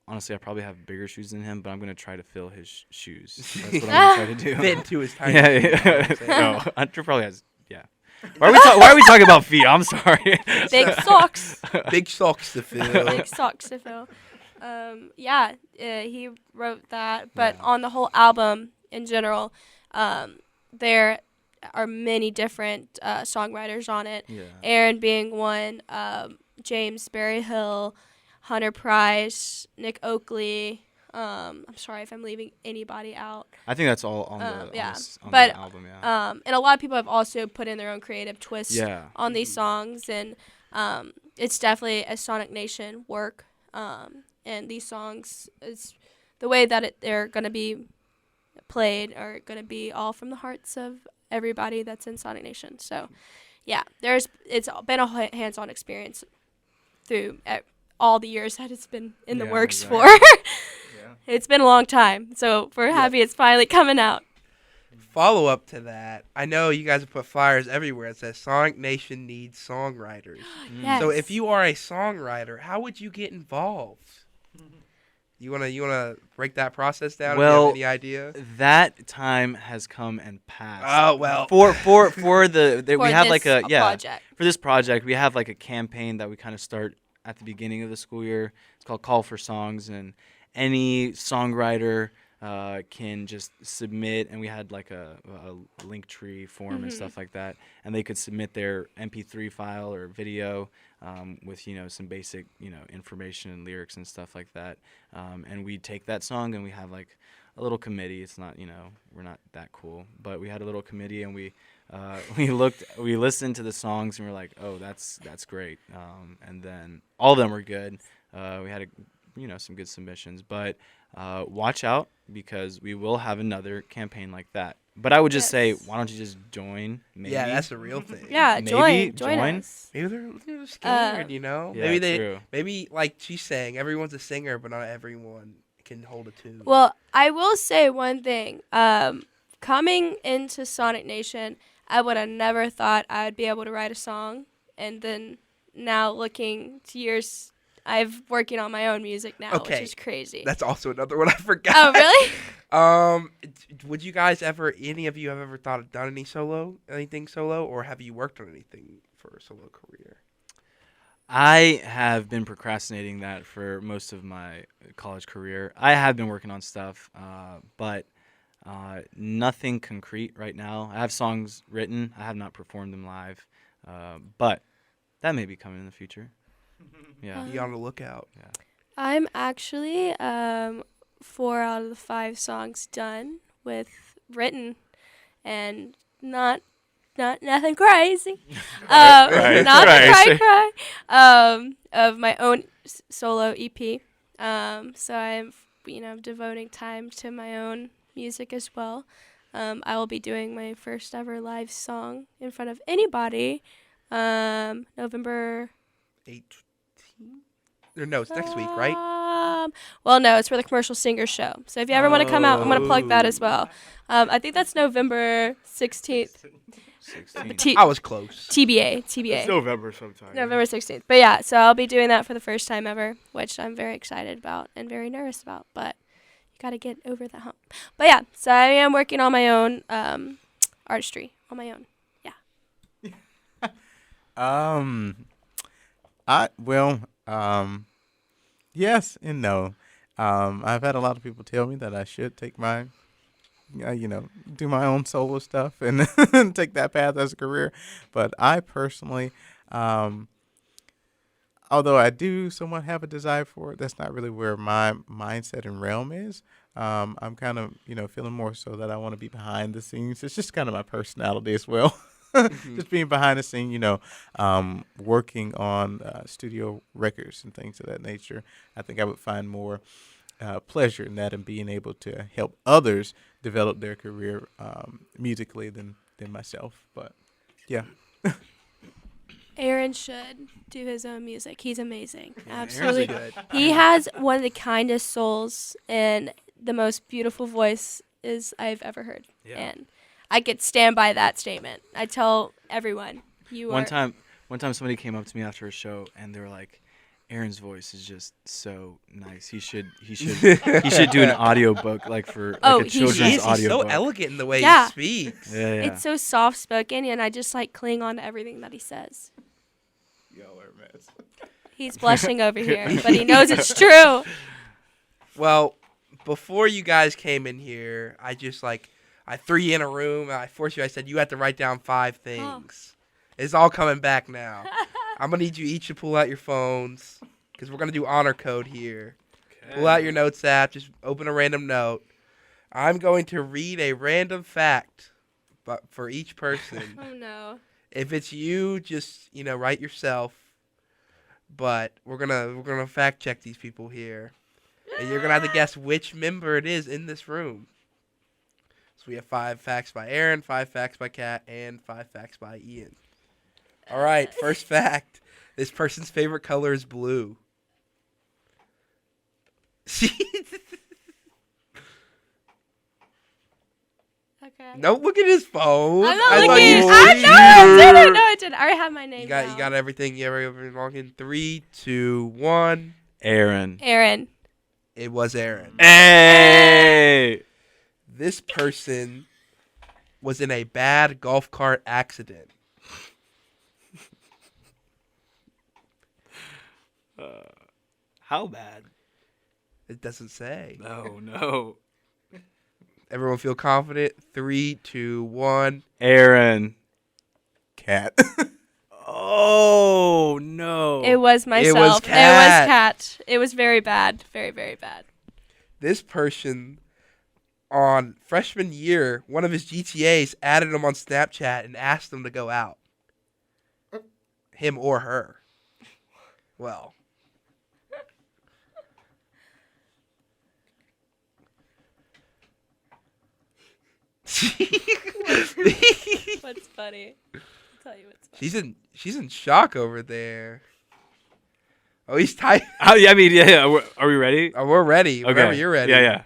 [SPEAKER 3] honestly, I probably have bigger shoes than him, but I'm gonna try to fill his shoes. That's what I'm gonna try to do.
[SPEAKER 2] Fit into his tiny.
[SPEAKER 3] Yeah. No, Hunter probably has. Yeah. Why are we talking about feet? I'm sorry.
[SPEAKER 4] Big socks.
[SPEAKER 2] Big socks to fill.
[SPEAKER 4] Big socks to fill. He wrote that, but on the whole album in general, there are many different songwriters on it.
[SPEAKER 3] Yeah.
[SPEAKER 4] Aaron being one, James Berryhill, Hunter Price, Nick Oakley. I'm sorry if I'm leaving anybody out.
[SPEAKER 3] I think that's all on the
[SPEAKER 4] Yeah.
[SPEAKER 3] on
[SPEAKER 4] But,
[SPEAKER 3] the album. Yeah.
[SPEAKER 4] And a lot of people have also put in their own creative twists
[SPEAKER 3] Yeah.
[SPEAKER 4] on these songs, and it's definitely a Sonic Nation work. And these songs, is the way that they're going to be played are going to be all from the hearts of everybody that's in Sonic Nation. So, yeah, it's been a hands-on experience through all the years that it's been in the works for. It's been a long time, so we're happy it's finally coming out.
[SPEAKER 2] Follow up to that. I know you guys have put flyers everywhere. It says Sonic Nation needs songwriters.
[SPEAKER 4] Yes.
[SPEAKER 2] So if you are a songwriter, how would you get involved? You wanna break that process down?
[SPEAKER 3] Well,
[SPEAKER 2] do you have any idea?
[SPEAKER 3] That time has come and passed.
[SPEAKER 2] Oh well.
[SPEAKER 3] For we have like a
[SPEAKER 4] project.
[SPEAKER 3] For this project, we have like a campaign that we kind of start at the beginning of the school year. It's called Call for Songs, and any songwriter can just submit, and we had like a link tree form and stuff like that, and they could submit their MP3 file or video with some basic information and lyrics and stuff like that, and we take that song and we have like a little committee. It's not we're not that cool, but we had a little committee and we listened to the songs and we're like, oh, that's great, and then all of them were good. We had some good submissions, but watch out because we will have another campaign like that. But I would just say, why don't you just join? Maybe.
[SPEAKER 2] Yeah, that's the real thing.
[SPEAKER 4] Yeah,
[SPEAKER 3] Maybe
[SPEAKER 4] join us.
[SPEAKER 2] Maybe they're scared,
[SPEAKER 3] Yeah,
[SPEAKER 2] Maybe
[SPEAKER 3] true.
[SPEAKER 2] like she's saying, everyone's a singer, but not everyone can hold a tune.
[SPEAKER 4] Well, I will say one thing. Coming into Sonic Nation, I would have never thought I would be able to write a song, and then now looking to years, I'm working on my own music now,
[SPEAKER 2] Okay.
[SPEAKER 4] which is crazy.
[SPEAKER 2] That's also another one I forgot.
[SPEAKER 4] Oh, really?
[SPEAKER 2] Would you guys any of you have ever thought of done anything solo, or have you worked on anything for a solo career?
[SPEAKER 3] I have been procrastinating that for most of my college career. I have been working on stuff, but nothing concrete right now. I have songs written. I have not performed them live, but that may be coming in the future. Yeah.
[SPEAKER 2] Be on the lookout.
[SPEAKER 3] Yeah.
[SPEAKER 4] I'm actually 4 out of the 5 songs done with written, and not nothing crazy. Not the cry of my own solo EP. So I'm devoting time to my own music as well. I will be doing my first ever live song in front of anybody. November
[SPEAKER 2] 18? Or no, it's next week, right?
[SPEAKER 4] Well, no, it's for the Commercial Singer Show. So if you ever want to come out, I'm going to plug that as well. I think that's November 16th.
[SPEAKER 3] 16.
[SPEAKER 2] I was close.
[SPEAKER 4] TBA.
[SPEAKER 3] It's November sometime.
[SPEAKER 4] November 16th. But yeah, so I'll be doing that for the first time ever, which I'm very excited about and very nervous about. But you got to get over the hump. But yeah, so I am working on my own artistry on my own. Yeah.
[SPEAKER 5] Yes and no. I've had a lot of people tell me that I should take my, do my own solo stuff and take that path as a career. But I personally, although I do somewhat have a desire for it, that's not really where my mindset and realm is. I'm kind of, feeling more so that I want to be behind the scenes. It's just kind of my personality as well. Just being behind the scene, working on studio records and things of that nature. I think I would find more pleasure in that and being able to help others develop their career musically than myself. But yeah.
[SPEAKER 4] Aaron should do his own music. He's amazing.
[SPEAKER 2] Aaron's
[SPEAKER 4] Absolutely.
[SPEAKER 2] good.
[SPEAKER 4] He has one of the kindest souls and the most beautiful voice I've ever heard.
[SPEAKER 3] Yeah.
[SPEAKER 4] And I could stand by that statement. I tell everyone,
[SPEAKER 3] One time somebody came up to me after a show and they were like, Aaron's voice is just so nice. He should do an audiobook like for like a children's
[SPEAKER 2] He's so
[SPEAKER 3] audiobook.
[SPEAKER 2] elegant in the way
[SPEAKER 4] Yeah.
[SPEAKER 2] he speaks.
[SPEAKER 3] Yeah.
[SPEAKER 4] It's so soft spoken, and I just cling on to everything that he says.
[SPEAKER 5] Y'all are a mess.
[SPEAKER 4] He's blushing over here, but he knows it's true.
[SPEAKER 2] Well, before you guys came in here, I threw you in a room and I forced you. I said you have to write down 5 things. It's all coming back now. I'm gonna need you each to pull out your phones because we're gonna do honor code here. Okay. Pull out your notes app. Just open a random note. I'm going to read a random fact, but for each person.
[SPEAKER 4] Oh no.
[SPEAKER 2] If it's you, just write yourself. But we're gonna fact check these people here, and you're gonna have to guess which member it is in this room. So we have 5 facts by Aaron, 5 facts by Kat, and 5 facts by Ian. All right, first fact. This person's favorite color is blue.
[SPEAKER 4] Okay.
[SPEAKER 2] Don't look at his phone.
[SPEAKER 4] I'm not
[SPEAKER 2] I thought
[SPEAKER 4] looking.
[SPEAKER 2] you
[SPEAKER 4] I didn't. I already have my name.
[SPEAKER 2] You got everything. You ever walk in 3, 2, 1.
[SPEAKER 3] Aaron.
[SPEAKER 2] It was Aaron.
[SPEAKER 3] Hey!
[SPEAKER 2] This person was in a bad golf cart accident.
[SPEAKER 3] How bad?
[SPEAKER 2] It doesn't say.
[SPEAKER 3] No.
[SPEAKER 2] Everyone feel confident? 3, 2, 1.
[SPEAKER 3] Aaron.
[SPEAKER 5] Cat.
[SPEAKER 3] Oh, no.
[SPEAKER 4] It was myself. Kat. It was very bad. Very, very bad.
[SPEAKER 2] This person, on freshman year, one of his GTAs added him on Snapchat and asked him to go out. Him or her. Well.
[SPEAKER 4] What's funny? I'll tell you what's funny.
[SPEAKER 2] She's in shock over there. Oh, he's tight.
[SPEAKER 3] Oh, yeah, I mean, yeah. Are we ready?
[SPEAKER 2] Oh, we're ready.
[SPEAKER 3] Okay.
[SPEAKER 2] Whenever you're ready.
[SPEAKER 3] Yeah.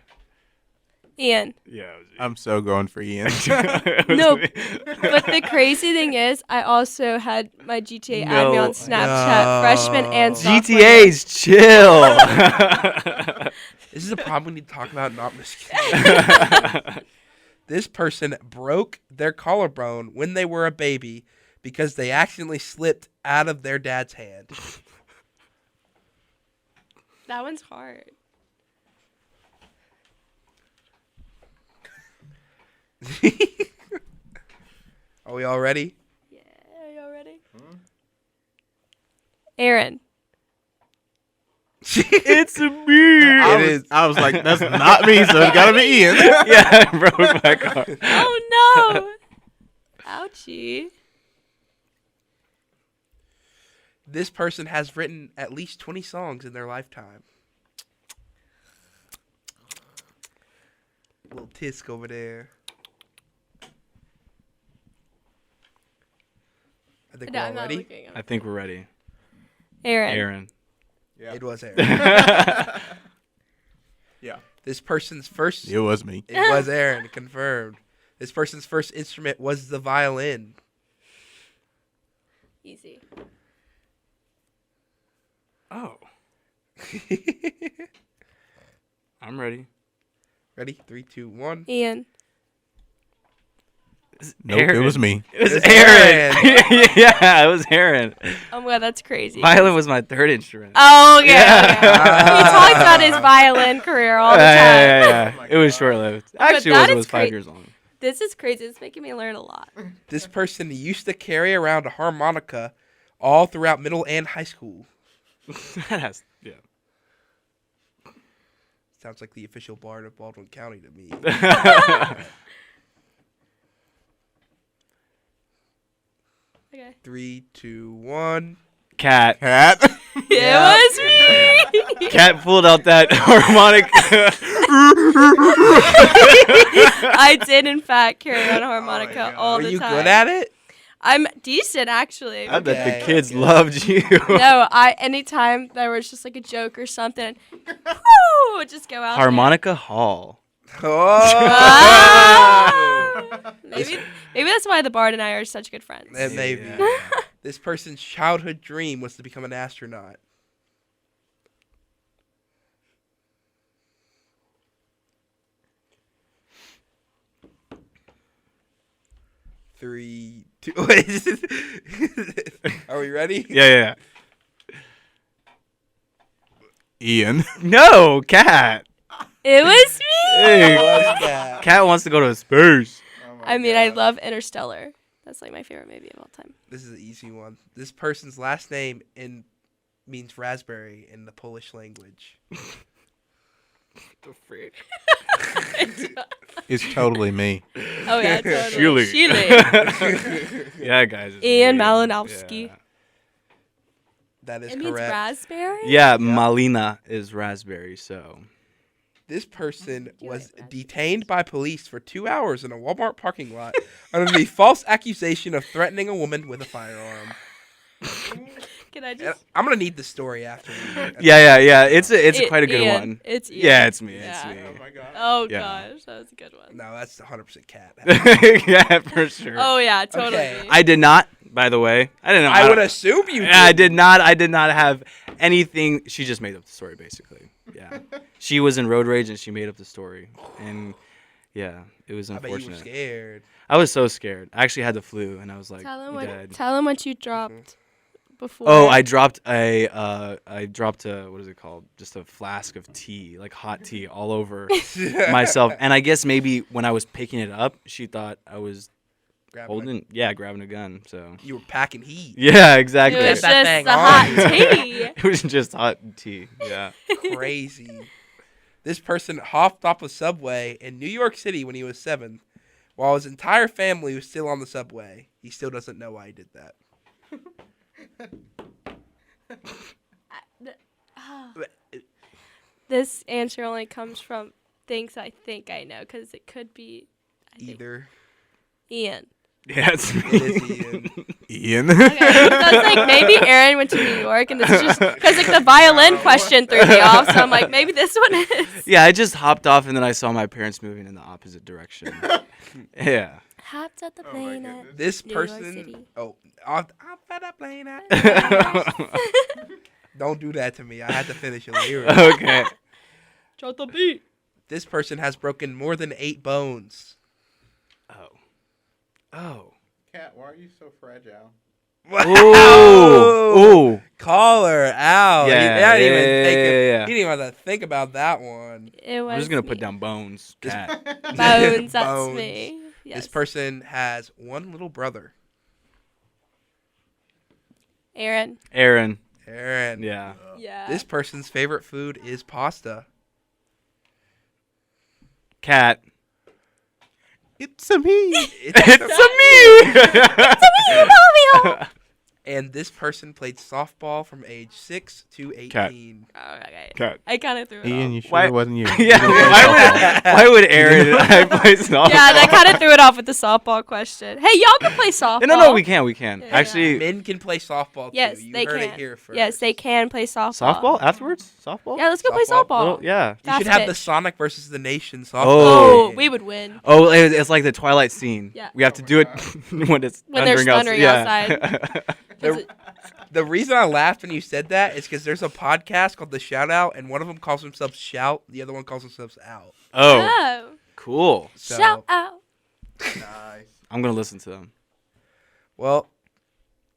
[SPEAKER 4] Ian.
[SPEAKER 3] Yeah, it was
[SPEAKER 5] I'm so going for Ian.
[SPEAKER 4] No, but the crazy thing is, I also had my GTA add me on Snapchat, freshman and sophomore.
[SPEAKER 3] GTA's chill.
[SPEAKER 2] This is a problem we need to talk about, not misconception. This person broke their collarbone when they were a baby because they accidentally slipped out of their dad's hand.
[SPEAKER 4] That one's hard.
[SPEAKER 2] Are we all ready?
[SPEAKER 4] Yeah, are y'all ready? Aaron.
[SPEAKER 3] It's a me.
[SPEAKER 5] I was like, that's not me, so it's gotta be Ian.
[SPEAKER 3] Yeah, I broke my car.
[SPEAKER 4] Oh no! Ouchie.
[SPEAKER 2] This person has written at least 20 songs in their lifetime. Little tisk over there. I think
[SPEAKER 4] No,
[SPEAKER 2] we're
[SPEAKER 4] I'm
[SPEAKER 2] all
[SPEAKER 4] not
[SPEAKER 2] ready.
[SPEAKER 4] looking.
[SPEAKER 3] I think we're ready.
[SPEAKER 4] Aaron.
[SPEAKER 5] Yeah.
[SPEAKER 2] It was Aaron.
[SPEAKER 5] Yeah.
[SPEAKER 2] This person's first...
[SPEAKER 5] It was me.
[SPEAKER 2] It was Aaron, confirmed. This person's first instrument was the violin.
[SPEAKER 4] Easy.
[SPEAKER 3] Oh. I'm ready.
[SPEAKER 2] Ready? 3, 2, 1.
[SPEAKER 4] Ian.
[SPEAKER 5] Nope, it was me.
[SPEAKER 3] It was
[SPEAKER 2] It's
[SPEAKER 3] Aaron. Yeah, it was Aaron.
[SPEAKER 4] Oh my god, that's crazy.
[SPEAKER 3] Violin was my third instrument.
[SPEAKER 4] Oh, okay.
[SPEAKER 3] Yeah.
[SPEAKER 4] Okay. He talks about his violin career all the time.
[SPEAKER 3] Yeah. It was short-lived. Actually,
[SPEAKER 4] that
[SPEAKER 3] it
[SPEAKER 4] is
[SPEAKER 3] was 5 years long.
[SPEAKER 4] This is crazy. It's making me learn a lot.
[SPEAKER 2] This person used to carry around a harmonica all throughout middle and high school.
[SPEAKER 3] That has, yeah.
[SPEAKER 2] Sounds like the official bard of Baldwin County to me.
[SPEAKER 4] Okay.
[SPEAKER 2] 3, 2, 1.
[SPEAKER 3] Cat.
[SPEAKER 4] It was me.
[SPEAKER 3] Cat pulled out that harmonic.
[SPEAKER 4] I did, in fact, carry around a harmonica all
[SPEAKER 2] Were
[SPEAKER 4] the
[SPEAKER 2] you
[SPEAKER 4] time.
[SPEAKER 2] good at it?
[SPEAKER 4] I'm decent, actually.
[SPEAKER 3] I bet
[SPEAKER 2] Okay,
[SPEAKER 3] the kids
[SPEAKER 2] okay.
[SPEAKER 3] loved you.
[SPEAKER 4] No, anytime there was just like a joke or something, woo, would just go out there.
[SPEAKER 3] Harmonica Hall.
[SPEAKER 2] Oh!
[SPEAKER 4] Ah! maybe that's why the Bard and I are such good friends.
[SPEAKER 2] Maybe.
[SPEAKER 3] Yeah.
[SPEAKER 2] This person's childhood dream was to become an astronaut. Three, two. Are we ready?
[SPEAKER 3] Yeah.
[SPEAKER 5] Ian.
[SPEAKER 3] No, Cat.
[SPEAKER 4] It was me.
[SPEAKER 3] Hey,
[SPEAKER 2] What's that?
[SPEAKER 3] Cat wants to go to space.
[SPEAKER 4] I mean, I love Interstellar. That's like my favorite movie of all time.
[SPEAKER 2] This is an easy one. This person's last name means raspberry in the Polish language.
[SPEAKER 3] The freak.
[SPEAKER 5] It's totally me.
[SPEAKER 4] Oh yeah, totally.
[SPEAKER 3] Shearley. Yeah, guys. it's
[SPEAKER 4] Ian
[SPEAKER 3] weird.
[SPEAKER 4] Malinowski.
[SPEAKER 3] Yeah.
[SPEAKER 2] That is
[SPEAKER 4] It means
[SPEAKER 2] correct.
[SPEAKER 4] raspberry.
[SPEAKER 3] Yeah, Malina is raspberry, so.
[SPEAKER 2] This person
[SPEAKER 4] You
[SPEAKER 2] was
[SPEAKER 4] ain't
[SPEAKER 2] detained by police for 2 hours in a Walmart parking lot under the false accusation of threatening a woman with a firearm.
[SPEAKER 4] Can I
[SPEAKER 2] And
[SPEAKER 4] just?
[SPEAKER 2] I'm gonna need the story after.
[SPEAKER 3] Yeah. It's quite a good
[SPEAKER 4] Ian.
[SPEAKER 3] one.
[SPEAKER 4] It's Ian.
[SPEAKER 3] Yeah, it's me.
[SPEAKER 4] Yeah.
[SPEAKER 3] It's me.
[SPEAKER 5] my god.
[SPEAKER 4] Oh
[SPEAKER 3] Yeah.
[SPEAKER 4] gosh, that was a good one.
[SPEAKER 2] No, that's 100% cat.
[SPEAKER 3] Yeah, for sure.
[SPEAKER 4] Oh yeah, totally.
[SPEAKER 2] Okay.
[SPEAKER 3] I did not, by the way. I didn't know.
[SPEAKER 2] I would assume you.
[SPEAKER 3] I
[SPEAKER 2] did.
[SPEAKER 3] I did not have anything. She just made up the story, basically. Yeah. She was in road rage and she made up the story. And yeah, it was
[SPEAKER 2] I bet you were
[SPEAKER 3] unfortunate.
[SPEAKER 2] scared.
[SPEAKER 3] I was so scared. I actually had the flu and I was like
[SPEAKER 4] Tell him
[SPEAKER 3] dead.
[SPEAKER 4] what you dropped before.
[SPEAKER 3] Oh, I dropped what is it called? Just a flask of tea, like hot tea, all over myself. And I guess maybe when I was picking it up, she thought I was grabbing a gun. So
[SPEAKER 2] You were packing heat.
[SPEAKER 3] yeah, exactly.
[SPEAKER 4] It was
[SPEAKER 2] Get that
[SPEAKER 4] just
[SPEAKER 2] thing
[SPEAKER 4] the
[SPEAKER 2] on.
[SPEAKER 4] hot tea.
[SPEAKER 3] It was just hot tea. Yeah.
[SPEAKER 2] Crazy. This person hopped off a subway in New York City when he was 7, while his entire family was still on the subway. He still doesn't know why he did that.
[SPEAKER 4] This answer only comes from things I think I know, because it could be
[SPEAKER 2] Either.
[SPEAKER 4] Ian.
[SPEAKER 3] Yeah, it's me.
[SPEAKER 2] It is Ian.
[SPEAKER 5] Ian.
[SPEAKER 4] Okay, so it's like maybe Aaron went to New York, and this is just because like the violin question threw me off. So I'm like, maybe this one is.
[SPEAKER 3] Yeah, I just hopped off and then I saw my parents moving in the opposite direction. Yeah.
[SPEAKER 4] Hopped at the plane at
[SPEAKER 2] This
[SPEAKER 4] New York
[SPEAKER 2] person.
[SPEAKER 4] City.
[SPEAKER 2] Oh, I'm fed up playing that. Don't do that to me. I had to finish a lyric.
[SPEAKER 3] Okay.
[SPEAKER 4] Drop the beat.
[SPEAKER 2] This person has broken more than 8 bones.
[SPEAKER 3] Oh.
[SPEAKER 5] Cat, why are you so fragile?
[SPEAKER 3] Ooh.
[SPEAKER 2] Call her out.
[SPEAKER 3] Yeah,
[SPEAKER 2] He didn't
[SPEAKER 3] yeah.
[SPEAKER 2] even have to think about that one.
[SPEAKER 4] It was
[SPEAKER 3] I'm just gonna
[SPEAKER 4] me.
[SPEAKER 3] put down bones. Cat.
[SPEAKER 4] Bones. That's
[SPEAKER 2] Bones.
[SPEAKER 4] me. Yes.
[SPEAKER 2] This person has 1 little brother.
[SPEAKER 4] Aaron.
[SPEAKER 3] Aaron.
[SPEAKER 2] Aaron.
[SPEAKER 3] Yeah.
[SPEAKER 4] Yeah.
[SPEAKER 2] This person's favorite food is pasta.
[SPEAKER 3] Cat.
[SPEAKER 5] It's a me.
[SPEAKER 3] It's a me.
[SPEAKER 2] And this person played softball from age 6 to 18.
[SPEAKER 3] Cat.
[SPEAKER 4] Oh, okay.
[SPEAKER 3] Cat.
[SPEAKER 4] I kind of threw it
[SPEAKER 5] Ian,
[SPEAKER 4] off.
[SPEAKER 5] you sure
[SPEAKER 3] Why-
[SPEAKER 5] it wasn't you?
[SPEAKER 3] Yeah. Why would Aaron and I play softball?
[SPEAKER 4] Yeah, that kind of threw it off with the softball question. Hey, y'all can play softball.
[SPEAKER 3] No, we can.
[SPEAKER 4] Yeah.
[SPEAKER 3] Actually,
[SPEAKER 2] Men can play softball
[SPEAKER 4] Yes,
[SPEAKER 2] too. You
[SPEAKER 4] they
[SPEAKER 2] heard
[SPEAKER 4] can.
[SPEAKER 2] it here first.
[SPEAKER 4] Yes, they can play softball.
[SPEAKER 3] softball afterwards. Softball.
[SPEAKER 4] Yeah, let's go play
[SPEAKER 2] Softball?
[SPEAKER 4] softball.
[SPEAKER 3] Little- yeah.
[SPEAKER 2] You should have the
[SPEAKER 4] Fast pitch.
[SPEAKER 2] Sonic versus the Nation softball.
[SPEAKER 3] Oh.
[SPEAKER 4] Oh, we would win.
[SPEAKER 3] Oh, it's like the Twilight scene.
[SPEAKER 4] Yeah.
[SPEAKER 3] We have to do it when it's
[SPEAKER 4] When there's thundering
[SPEAKER 3] outside.
[SPEAKER 2] The reason I laughed when you said that is because there's a podcast called The Shout Out, and one of them calls themselves Shout, the other one calls themselves Out.
[SPEAKER 3] Oh,
[SPEAKER 4] Oh,
[SPEAKER 3] cool.
[SPEAKER 2] So,
[SPEAKER 4] shout out.
[SPEAKER 5] Nice.
[SPEAKER 3] I'm gonna listen to them.
[SPEAKER 2] well,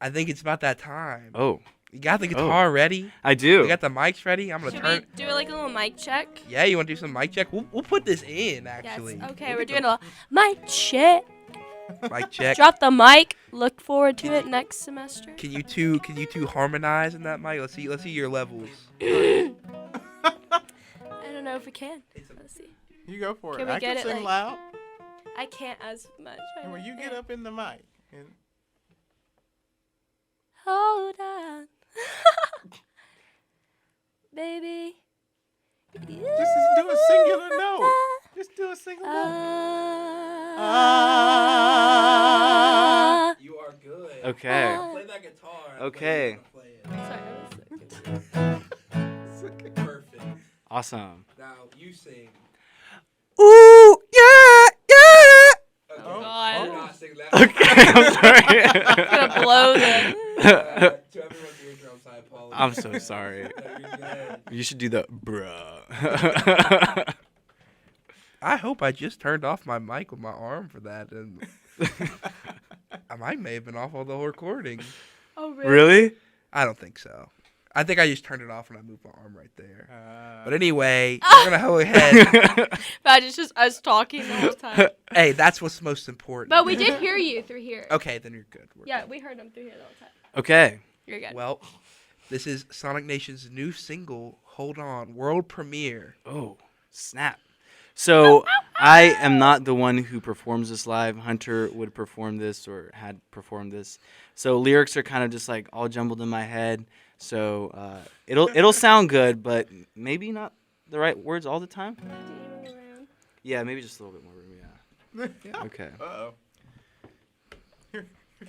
[SPEAKER 2] I think it's about that time.
[SPEAKER 3] Oh,
[SPEAKER 2] You got the guitar ready?
[SPEAKER 3] I do.
[SPEAKER 2] You got the mics ready? I'm gonna
[SPEAKER 4] Should
[SPEAKER 2] turn.
[SPEAKER 4] we do it like a little mic check?
[SPEAKER 2] Yeah, you want to do some mic check? We'll put this in actually.
[SPEAKER 4] Yes. Okay, we're doing a mic check.
[SPEAKER 2] Mic check.
[SPEAKER 4] Drop the mic. Look forward to it next semester.
[SPEAKER 2] Can you two harmonize in that mic? Let's see your levels.
[SPEAKER 4] I don't know if we can. Let's see.
[SPEAKER 5] You go for
[SPEAKER 4] Can
[SPEAKER 5] it.
[SPEAKER 4] we
[SPEAKER 5] I
[SPEAKER 4] get
[SPEAKER 5] can
[SPEAKER 4] it,
[SPEAKER 5] sing
[SPEAKER 4] like-
[SPEAKER 5] loud.
[SPEAKER 4] I can't as much.
[SPEAKER 5] And when you get up in the mic, and
[SPEAKER 4] Hold on. Baby.
[SPEAKER 5] just do a singular note. Just do a single note.
[SPEAKER 2] You are good.
[SPEAKER 3] Okay.
[SPEAKER 2] Play that guitar.
[SPEAKER 3] Okay.
[SPEAKER 4] Sorry,
[SPEAKER 2] Perfect.
[SPEAKER 3] Awesome.
[SPEAKER 2] Now you sing.
[SPEAKER 3] Ooh, yeah.
[SPEAKER 2] Okay.
[SPEAKER 4] God.
[SPEAKER 2] You're not singing that.
[SPEAKER 3] Okay, I'm sorry.
[SPEAKER 4] I'm gonna blow them.
[SPEAKER 2] To everyone's eardrums, I apologize.
[SPEAKER 3] I'm so sorry.
[SPEAKER 2] No, you're good.
[SPEAKER 3] You should do the bruh.
[SPEAKER 2] I hope I just turned off my mic with my arm for that, and my mic may have been off all the whole recording.
[SPEAKER 4] Oh, really?
[SPEAKER 3] Really?
[SPEAKER 2] I don't think so. I think I just turned it off when I moved my arm right there.
[SPEAKER 5] Uh,
[SPEAKER 2] But anyway, we're gonna go ahead.
[SPEAKER 4] But it's just us talking the whole time.
[SPEAKER 2] Hey, that's what's most important.
[SPEAKER 4] But we did hear you through here.
[SPEAKER 2] Okay, then you're good. We're
[SPEAKER 4] Yeah, we heard them through here the whole time.
[SPEAKER 3] Okay.
[SPEAKER 4] You're good.
[SPEAKER 2] good. Well, this is Sonic Nation's new single, "Hold On," world premiere.
[SPEAKER 3] Oh, snap. So I am not the one who performs this live. Hunter would perform this or had performed this. So lyrics are kind of just like all jumbled in my head. So it'll sound good, but maybe not the right words all the time.
[SPEAKER 4] Do you move around?
[SPEAKER 3] Yeah, maybe just a little bit more room. Yeah. Okay.
[SPEAKER 5] Uh-oh.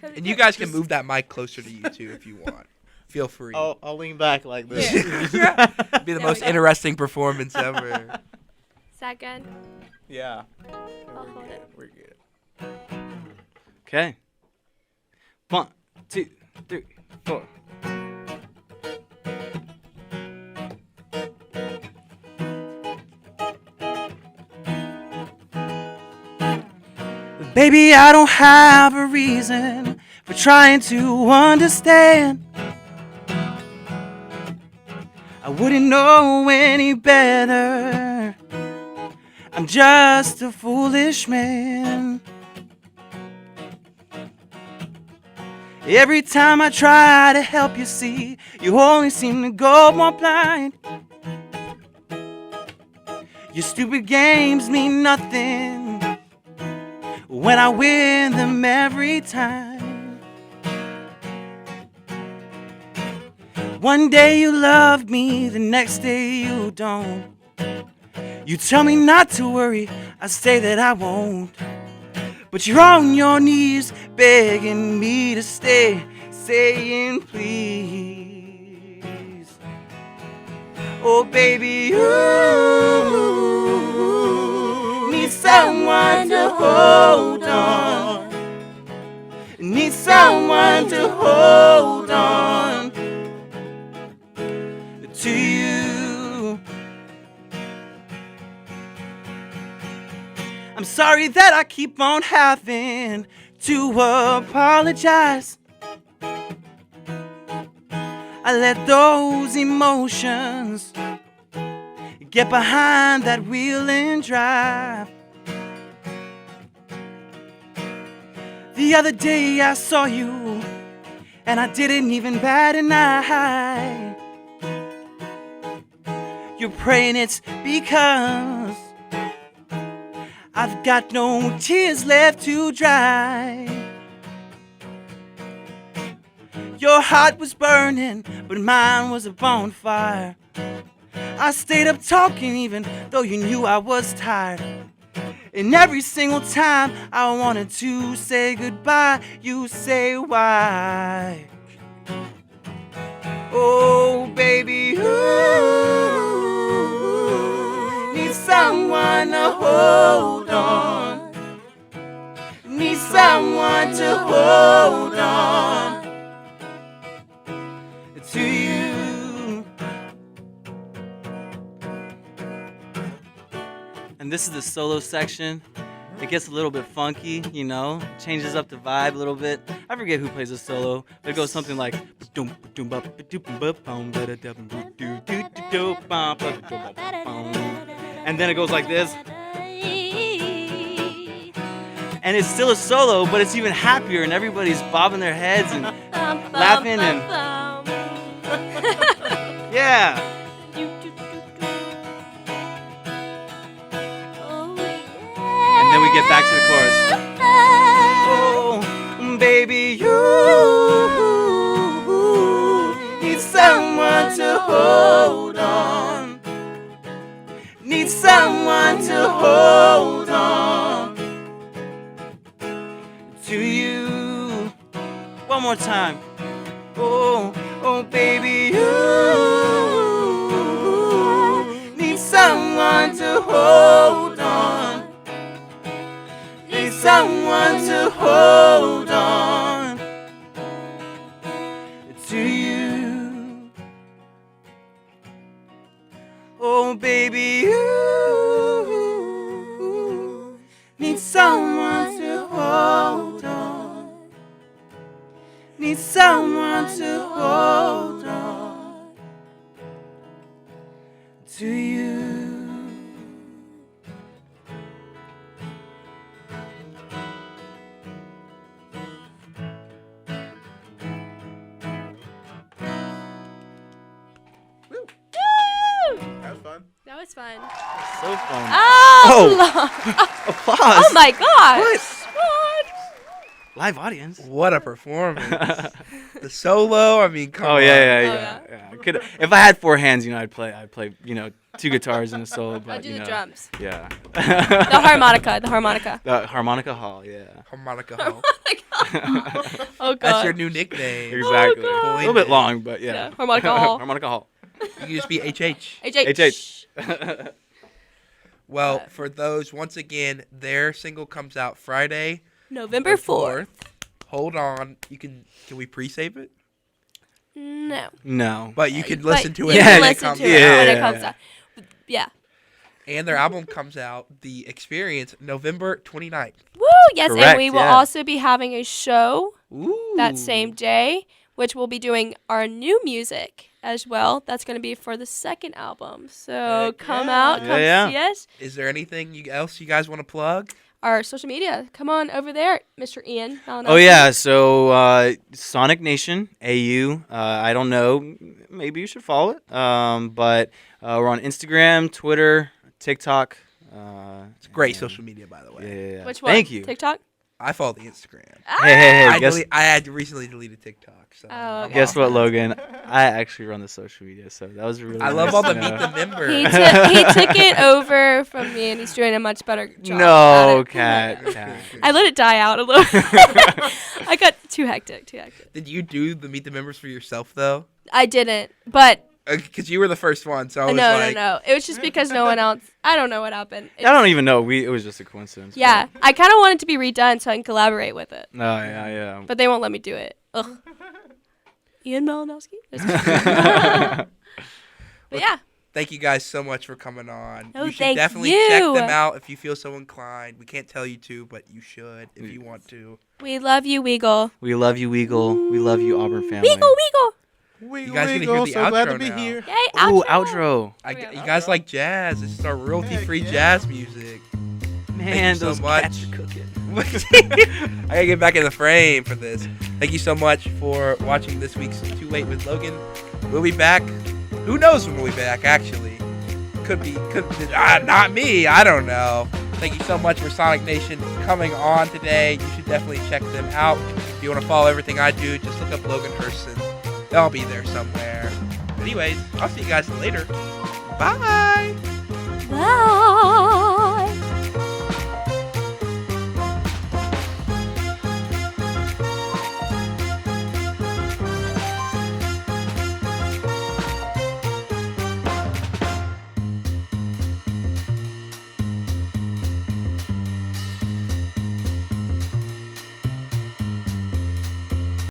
[SPEAKER 2] And you guys can move that mic closer to you too if you want. Feel free.
[SPEAKER 5] I'll lean back like this.
[SPEAKER 2] Be the
[SPEAKER 4] There
[SPEAKER 2] most
[SPEAKER 4] we go.
[SPEAKER 2] interesting performance ever.
[SPEAKER 4] Is that good?
[SPEAKER 5] Yeah.
[SPEAKER 4] I'll hold it.
[SPEAKER 5] We're good.
[SPEAKER 3] Okay. 1, 2, 3, 4. Baby, I don't have a reason for trying to understand. I wouldn't know any better. I'm just a foolish man. Every time I try to help you see, you only seem to go more blind. Your stupid games mean nothing when I win them every time. One day you love me, the next day you don't. You tell me not to worry, I say that I won't. But you're on your knees begging me to stay, saying please. Oh baby, you need someone to hold on. Need someone to hold on to you. I'm sorry that I keep on having to apologize. I let those emotions get behind that wheel and drive. The other day I saw you and I didn't even bat an eye. You're praying it's because I've got no tears left to dry. Your heart was burning, but mine was a bonfire. I stayed up talking even though you knew I was tired. And every single time I wanted to say goodbye, you say why? Oh, baby, ooh, need someone to hold on. Need someone to hold on to you. And this is the solo section. It gets a little bit funky, you know, changes up the vibe a little bit. I forget who plays the solo, but it goes something like, and then it goes like this. And it's still a solo, but it's even happier, and everybody's bobbing their heads and laughing and yeah. And then we get back to the chorus. Oh, baby, you need someone to hold on. Need someone to hold on to you. One more time. Oh, oh, baby, you need someone to hold on. Need someone to hold on to you. Oh, baby, you need someone to hold on. Need someone to hold on to you.
[SPEAKER 5] That was fun.
[SPEAKER 4] That was fun.
[SPEAKER 3] So fun.
[SPEAKER 4] Oh,
[SPEAKER 3] Applause.
[SPEAKER 4] oh my gosh. What?
[SPEAKER 3] Live audience.
[SPEAKER 2] What a performance. The solo, I mean, come
[SPEAKER 3] Oh
[SPEAKER 2] on.
[SPEAKER 3] yeah. I could, if I had four hands, you know, I'd play, you know, two guitars and a solo. But
[SPEAKER 4] I'll do
[SPEAKER 3] you
[SPEAKER 4] the
[SPEAKER 3] know,
[SPEAKER 4] drums.
[SPEAKER 3] Yeah.
[SPEAKER 4] The harmonica. The harmonica.
[SPEAKER 3] The harmonica hall. Yeah.
[SPEAKER 2] Harmonica Hall.
[SPEAKER 4] Oh god.
[SPEAKER 2] That's your new nickname.
[SPEAKER 3] Exactly.
[SPEAKER 4] God.
[SPEAKER 3] A little bit long, but yeah.
[SPEAKER 4] Yeah, harmonica hall.
[SPEAKER 3] Harmonica hall.
[SPEAKER 2] You can just be HH.
[SPEAKER 4] HH.
[SPEAKER 2] Well, for those, once again, their single comes out Friday,
[SPEAKER 4] November 4th.
[SPEAKER 2] Hold on. Can we pre-save it?
[SPEAKER 4] No.
[SPEAKER 3] No.
[SPEAKER 2] But you can listen to it
[SPEAKER 4] You
[SPEAKER 2] when
[SPEAKER 4] can
[SPEAKER 2] it
[SPEAKER 4] listen
[SPEAKER 2] comes
[SPEAKER 4] to
[SPEAKER 2] out.
[SPEAKER 4] it when it
[SPEAKER 3] Yeah.
[SPEAKER 4] comes out. Yeah.
[SPEAKER 2] And their album comes out, The Experience, November 29th.
[SPEAKER 4] Woo! Yes, and
[SPEAKER 3] Correct,
[SPEAKER 4] we will
[SPEAKER 3] yeah.
[SPEAKER 4] also be having a show
[SPEAKER 2] Ooh.
[SPEAKER 4] that same day, which will be doing our new music as well. That's going to be for the second album. So
[SPEAKER 2] Heck
[SPEAKER 4] come
[SPEAKER 2] yeah.
[SPEAKER 4] out, come
[SPEAKER 3] Yeah.
[SPEAKER 4] see us.
[SPEAKER 2] Is there anything else you guys want to plug?
[SPEAKER 4] Our social media. Come on over there, Mr. Ian Malinowski.
[SPEAKER 3] Oh yeah, so Sonic Nation AU. I don't know, maybe you should follow it. But we're on Instagram, Twitter, TikTok.
[SPEAKER 2] It's great social media, by the way.
[SPEAKER 3] Yeah.
[SPEAKER 4] Which one?
[SPEAKER 3] Thank you.
[SPEAKER 4] TikTok?
[SPEAKER 2] I follow the Instagram.
[SPEAKER 3] Hey,
[SPEAKER 2] I had recently deleted TikTok. So
[SPEAKER 4] Oh,
[SPEAKER 2] I'm
[SPEAKER 4] okay.
[SPEAKER 3] guess
[SPEAKER 2] off
[SPEAKER 3] what,
[SPEAKER 2] that.
[SPEAKER 3] Logan? I actually run the social media, so that was really.
[SPEAKER 2] I love
[SPEAKER 3] nice
[SPEAKER 2] all the
[SPEAKER 3] to
[SPEAKER 2] Meet
[SPEAKER 3] know.
[SPEAKER 2] the Members.
[SPEAKER 4] He took it over from me, and he's doing a much better job.
[SPEAKER 3] No,
[SPEAKER 4] at it.
[SPEAKER 3] cat.
[SPEAKER 4] I let it die out a little. I got too hectic.
[SPEAKER 2] Did you do the Meet the Members for yourself, though?
[SPEAKER 4] I didn't, but
[SPEAKER 2] Because you were the first one, so I was
[SPEAKER 4] no.
[SPEAKER 2] like...
[SPEAKER 4] It was just because no one else. I don't know what happened.
[SPEAKER 3] I don't even know. It was just a coincidence.
[SPEAKER 4] Yeah, I kind of want it to be redone so I can collaborate with it,
[SPEAKER 3] No, yeah.
[SPEAKER 4] but they won't let me do it. Ugh. Ian Malinowski. But yeah,
[SPEAKER 2] Thank you guys so much for coming on.
[SPEAKER 4] Oh,
[SPEAKER 2] you should
[SPEAKER 4] thank
[SPEAKER 2] definitely
[SPEAKER 4] you.
[SPEAKER 2] check them out if you feel so inclined. We can't tell you to, but you should if you want to.
[SPEAKER 4] we love you, WEGL.
[SPEAKER 3] We love you, WEGL. We love you, Auburn family.
[SPEAKER 4] WEGL.
[SPEAKER 2] You guys gonna hear the
[SPEAKER 5] so glad
[SPEAKER 2] outro
[SPEAKER 5] to be
[SPEAKER 2] now.
[SPEAKER 5] here.
[SPEAKER 4] Yay,
[SPEAKER 3] Ooh,
[SPEAKER 4] outro.
[SPEAKER 3] outro.
[SPEAKER 2] You guys like jazz. This is our royalty-free jazz music.
[SPEAKER 3] Man,
[SPEAKER 2] so
[SPEAKER 3] those
[SPEAKER 2] much.
[SPEAKER 3] cats are cooking.
[SPEAKER 2] I gotta get back in the frame for this. Thank you so much for watching this week's Too Late with Logan. We'll be back. Who knows when we'll be back, actually? Could be not me. I don't know. Thank you so much for Sonic Nation coming on today. You should definitely check them out. If you want to follow everything I do, just look up Logan Hurston. They'll be there somewhere. Anyways, I'll see you guys later. Bye.
[SPEAKER 4] Bye.